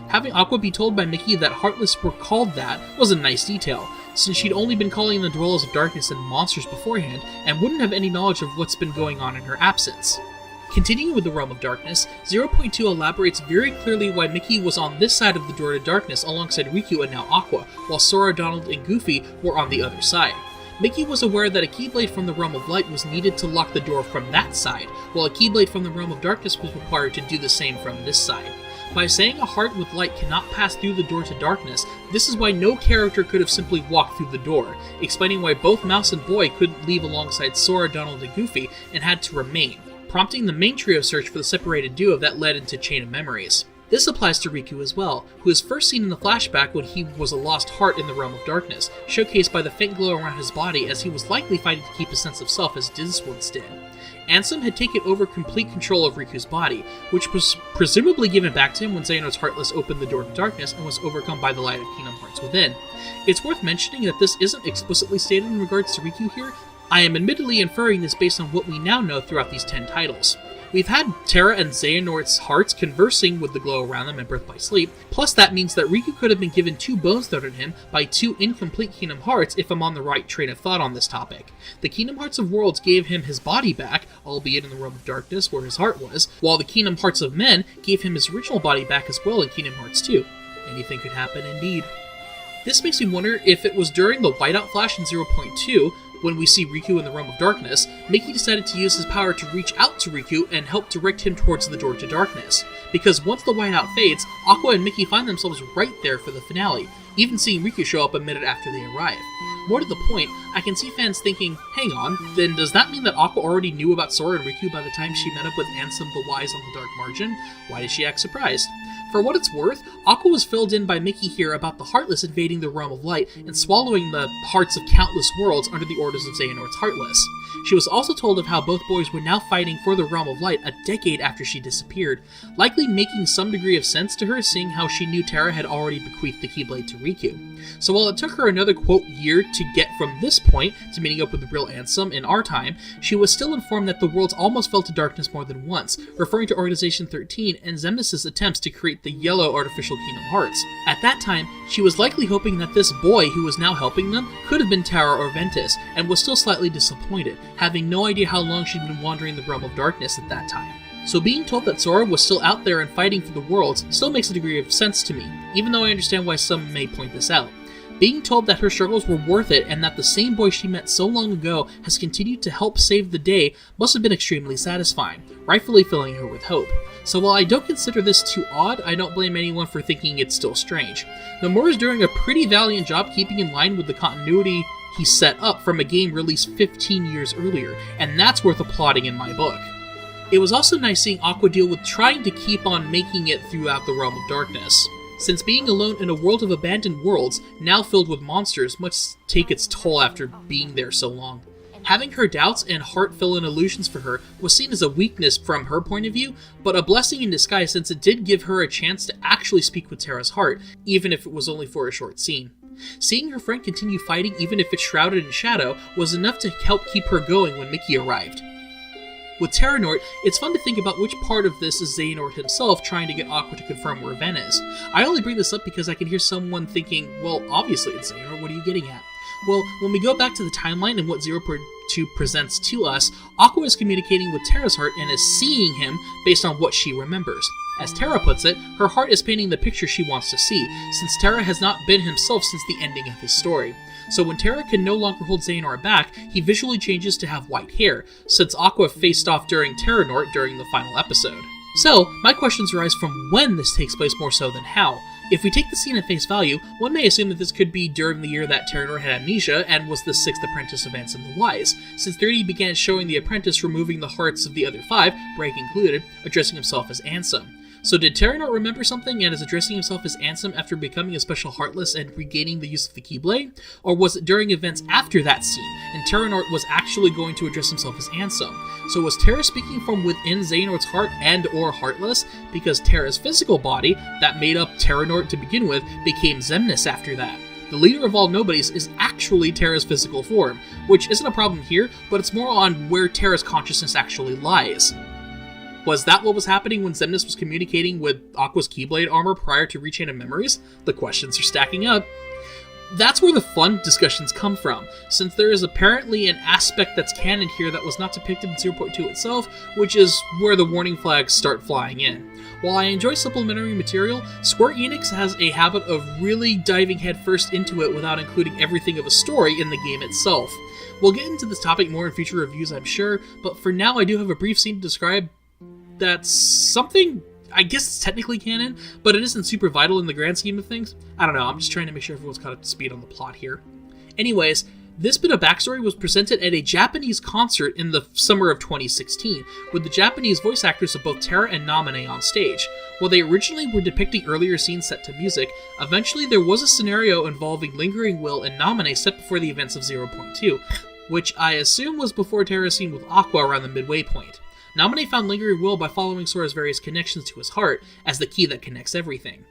Having Aqua be told by Mickey that Heartless were called that was a nice detail, since she'd only been calling the Dwellers of Darkness and monsters beforehand, and wouldn't have any knowledge of what's been going on in her absence. Continuing with the Realm of Darkness, 0.2 elaborates very clearly why Mickey was on this side of the door to darkness alongside Riku and now Aqua, while Sora, Donald, and Goofy were on the other side. Mickey was aware that a Keyblade from the Realm of Light was needed to lock the door from that side, while a Keyblade from the Realm of Darkness was required to do the same from this side. By saying a heart with light cannot pass through the door to darkness, this is why no character could have simply walked through the door, explaining why both Mouse and Boy couldn't leave alongside Sora, Donald, and Goofy, and had to remain, prompting the main trio search for the separated duo that led into Chain of Memories. This applies to Riku as well, who is first seen in the flashback when he was a lost heart in the Realm of Darkness, showcased by the faint glow around his body as he was likely fighting to keep a sense of self as Diz once did. Ansem had taken over complete control of Riku's body, which was presumably given back to him when Xehanort's Heartless opened the door to darkness and was overcome by the light of Kingdom Hearts within. It's worth mentioning that this isn't explicitly stated in regards to Riku here. I am admittedly inferring this based on what we now know throughout these 10 titles. We've had Terra and Xehanort's hearts conversing with the glow around them in Birth by Sleep, plus that means that Riku could have been given 2 bones thrown at him by 2 incomplete Kingdom Hearts if I'm on the right train of thought on this topic. The Kingdom Hearts of Worlds gave him his body back, albeit in the Realm of Darkness where his heart was, while the Kingdom Hearts of Men gave him his original body back as well in Kingdom Hearts 2. Anything could happen indeed. This makes me wonder if it was during the whiteout flash in 0.2 When we see Riku in the Realm of Darkness, Mickey decided to use his power to reach out to Riku and help direct him towards the door to darkness. Because once the whiteout fades, Aqua and Mickey find themselves right there for the finale, even seeing Riku show up a minute after they arrive. More to the point, I can see fans thinking, hang on, then does that mean that Aqua already knew about Sora and Riku by the time she met up with Ansem the Wise on the Dark Margin? Why did she act surprised? For what it's worth, Aqua was filled in by Mickey here about the Heartless invading the Realm of Light and swallowing the hearts of countless worlds under the orders of Xehanort's Heartless. She was also told of how both boys were now fighting for the Realm of Light a decade after she disappeared, likely making some degree of sense to her seeing how she knew Terra had already bequeathed the Keyblade to Riku. So while it took her another quote year to get from this point to meeting up with the real Ansem in our time, she was still informed that the worlds almost fell to darkness more than once, referring to Organization 13 and Xemnas' attempts to create the yellow artificial Kingdom Hearts. At that time, she was likely hoping that this boy who was now helping them could have been Terra or Ventus, and was still slightly disappointed, having no idea how long she'd been wandering the Realm of Darkness at that time. So being told that Sora was still out there and fighting for the worlds still makes a degree of sense to me, even though I understand why some may point this out. Being told that her struggles were worth it and that the same boy she met so long ago has continued to help save the day must have been extremely satisfying, rightfully filling her with hope. So while I don't consider this too odd, I don't blame anyone for thinking it's still strange. Nomura is doing a pretty valiant job keeping in line with the continuity he set up from a game released 15 years earlier, and that's worth applauding in my book. It was also nice seeing Aqua deal with trying to keep on making it throughout the Realm of Darkness, since being alone in a world of abandoned worlds, now filled with monsters, must take its toll after being there so long. Having her doubts and heart fill in illusions for her was seen as a weakness from her point of view, but a blessing in disguise since it did give her a chance to actually speak with Terra's heart, even if it was only for a short scene. Seeing her friend continue fighting even if it's shrouded in shadow was enough to help keep her going when Mickey arrived. With Xehanort, it's fun to think about which part of this is Xehanort himself trying to get Aqua to confirm where Ven is. I only bring this up because I can hear someone thinking, well, obviously it's Xehanort, what are you getting at? Well, when we go back to the timeline and what 0.2 presents to us, Aqua is communicating with Terra's heart and is seeing him based on what she remembers. As Terra puts it, her heart is painting the picture she wants to see, since Terra has not been himself since the ending of his story. So when Terra can no longer hold Xehanort back, he visually changes to have white hair, since Aqua faced off during Terranort during the final episode. So, my questions arise from when this takes place more so than how. If we take the scene at face value, one may assume that this could be during the year that Terranort had amnesia and was the sixth apprentice of Ansem the Wise, since 3D began showing the apprentice removing the hearts of the other five, Break included, addressing himself as Ansem. So did Terranort remember something and is addressing himself as Ansem after becoming a special Heartless and regaining the use of the Keyblade? Or was it during events after that scene, and Terranort was actually going to address himself as Ansem? So was Terra speaking from within Xehanort's heart and or Heartless, because Terra's physical body, that made up Terranort to begin with, became Xemnas after that? The leader of all nobodies is actually Terra's physical form, which isn't a problem here, but it's more on where Terra's consciousness actually lies. Was that what was happening when Xemnas was communicating with Aqua's Keyblade armor prior to Rechain of Memories? The questions are stacking up. That's where the fun discussions come from, since there is apparently an aspect that's canon here that was not depicted in 0.2 itself, which is where the warning flags start flying in. While I enjoy supplementary material, Square Enix has a habit of really diving headfirst into it without including everything of a story in the game itself. We'll get into this topic more in future reviews, I'm sure, but for now I do have a brief scene to describe that's something, I guess it's technically canon, but it isn't super vital in the grand scheme of things. I don't know, I'm just trying to make sure everyone's caught up to speed on the plot here. Anyways, this bit of backstory was presented at a Japanese concert in the summer of 2016, with the Japanese voice actors of both Terra and Namine on stage. While they originally were depicting earlier scenes set to music, eventually there was a scenario involving Lingering Will and Namine set before the events of 0.2, which I assume was before Terra's scene with Aqua around the midway point. Namine found Lingering Will by following Sora's various connections to his heart as the key that connects everything.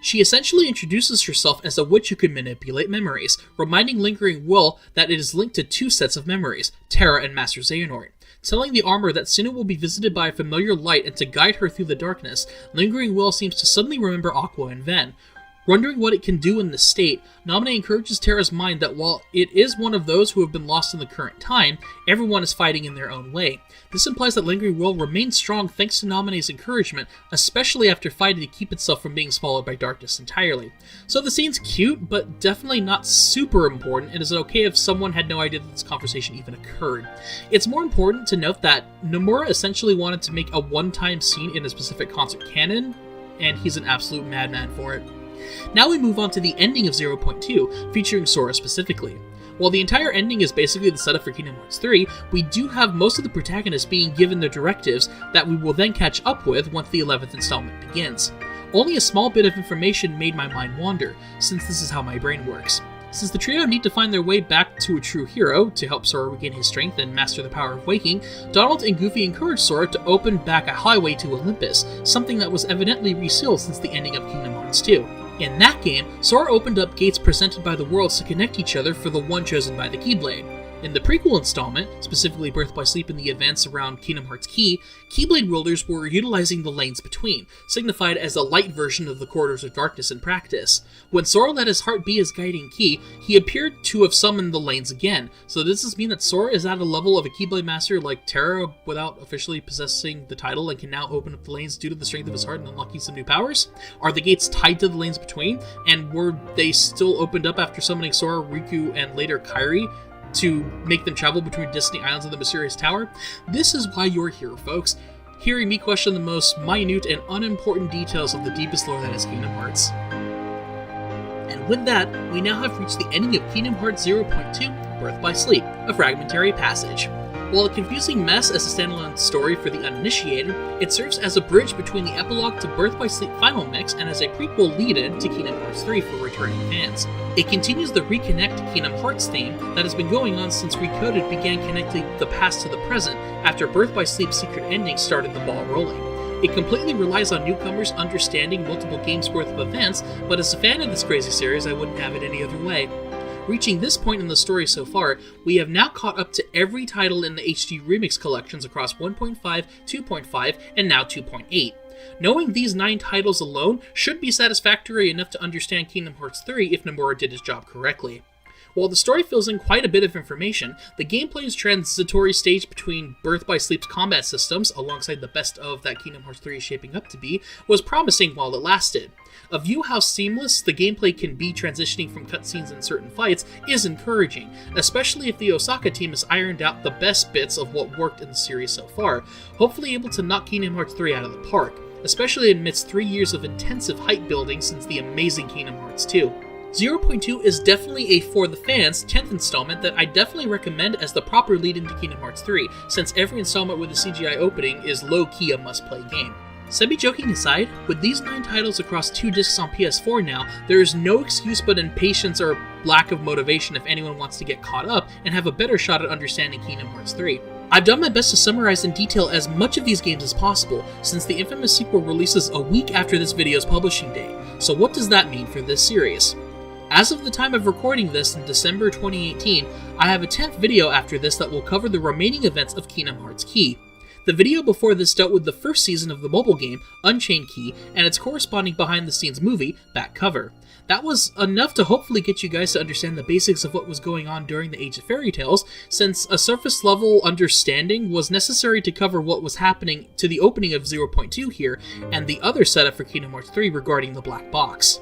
She essentially introduces herself as a witch who can manipulate memories, reminding Lingering Will that it is linked to two sets of memories, Terra and Master Xehanort. Telling the armor that soon it will be visited by a familiar light and to guide her through the darkness, Lingering Will seems to suddenly remember Aqua and Ven. Wondering what it can do in this state, Naminé encourages Terra's mind that while it is one of those who have been lost in the current time, everyone is fighting in their own way. This implies that Lingering will remain strong thanks to Naminé's encouragement, especially after fighting to keep itself from being swallowed by darkness entirely. So the scene's cute, but definitely not super important, and is okay if someone had no idea that this conversation even occurred. It's more important to note that Nomura essentially wanted to make a one-time scene in a specific concert canon, and he's an absolute madman for it. Now we move on to the ending of 0.2, featuring Sora specifically. While the entire ending is basically the setup for Kingdom Hearts 3, we do have most of the protagonists being given their directives that we will then catch up with once the 11th installment begins. Only a small bit of information made my mind wander, since this is how my brain works. Since the trio need to find their way back to a true hero to help Sora regain his strength and master the power of waking, Donald and Goofy encourage Sora to open back a highway to Olympus, something that was evidently resealed since the ending of Kingdom Hearts 2. In that game, Sora opened up gates presented by the worlds to connect each other for the one chosen by the Keyblade. In the prequel installment, specifically Birth by Sleep and the events around Kingdom Hearts Key, Keyblade wielders were utilizing the lanes between, signified as a light version of the Corridors of Darkness in practice. When Sora let his heart be his guiding key, he appeared to have summoned the lanes again. So does this mean that Sora is at a level of a Keyblade master like Terra without officially possessing the title and can now open up the lanes due to the strength of his heart and unlocking some new powers? Are the gates tied to the lanes between? And were they still opened up after summoning Sora, Riku, and later KHIII to make them travel between Disney Islands and the Mysterious Tower? This is why you're here, folks. Hearing me question the most minute and unimportant details of the deepest lore that is Kingdom Hearts. And with that, we now have reached the ending of Kingdom Hearts 0.2, Birth by Sleep, a fragmentary passage. While a confusing mess as a standalone story for the uninitiated, it serves as a bridge between the epilogue to Birth by Sleep Final Mix and as a prequel lead-in to Kingdom Hearts 3 for returning fans. It continues the Reconnect Kingdom Hearts theme that has been going on since Recoded began connecting the past to the present after Birth by Sleep's secret ending started the ball rolling. It completely relies on newcomers understanding multiple games worth of events, but as a fan of this crazy series, I wouldn't have it any other way. Reaching this point in the story so far, we have now caught up to every title in the HD Remix collections across 1.5, 2.5, and now 2.8. Knowing these 9 titles alone should be satisfactory enough to understand Kingdom Hearts 3 if Nomura did his job correctly. While the story fills in quite a bit of information, the gameplay's transitory stage between Birth by Sleep's combat systems, alongside the best of that Kingdom Hearts 3 is shaping up to be, was promising while it lasted. A view how seamless the gameplay can be transitioning from cutscenes in certain fights is encouraging, especially if the Osaka team has ironed out the best bits of what worked in the series so far, hopefully able to knock Kingdom Hearts 3 out of the park, especially amidst 3 years of intensive hype building since the amazing Kingdom Hearts 2. 0.2 is definitely a for the fans 10th installment that I definitely recommend as the proper lead into Kingdom Hearts 3, since every installment with a CGI opening is low-key a must-play game. Semi-joking aside, with these 9 titles across 2 discs on PS4 now, there is no excuse but impatience or lack of motivation if anyone wants to get caught up and have a better shot at understanding Kingdom Hearts 3. I've done my best to summarize in detail as much of these games as possible, since the infamous sequel releases a week after this video's publishing date, so what does that mean for this series? As of the time of recording this in December 2018, I have a 10th video after this that will cover the remaining events of Kingdom Hearts Key. The video before this dealt with the first season of the mobile game, Unchained Key, and its corresponding behind-the-scenes movie, Back Cover. That was enough to hopefully get you guys to understand the basics of what was going on during the Age of Fairy Tales, since a surface-level understanding was necessary to cover what was happening to the opening of 0.2 here, and the other setup for Kingdom Hearts 3 regarding the black box.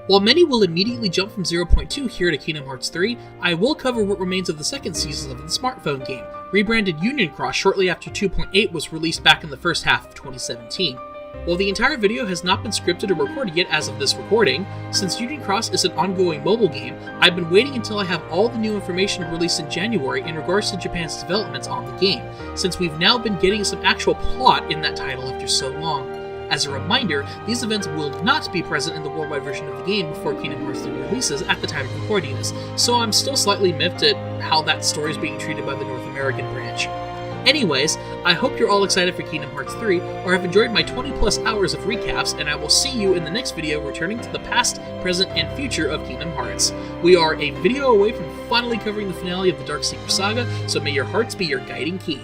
While many will immediately jump from 0.2 here to Kingdom Hearts 3, I will cover what remains of the second season of the smartphone game, rebranded Union Cross shortly after 2.8 was released back in the first half of 2017. While the entire video has not been scripted or recorded yet as of this recording, since Union Cross is an ongoing mobile game, I've been waiting until I have all the new information released in January in regards to Japan's developments on the game, since we've now been getting some actual plot in that title after so long. As a reminder, these events will not be present in the worldwide version of the game before Kingdom Hearts 3 releases at the time of recording this, so I'm still slightly miffed at how that story is being treated by the North American branch. Anyways, I hope you're all excited for Kingdom Hearts 3, or have enjoyed my 20 plus hours of recaps, and I will see you in the next video returning to the past, present, and future of Kingdom Hearts. We are a video away from finally covering the finale of the Dark Seeker Saga, so may your hearts be your guiding key.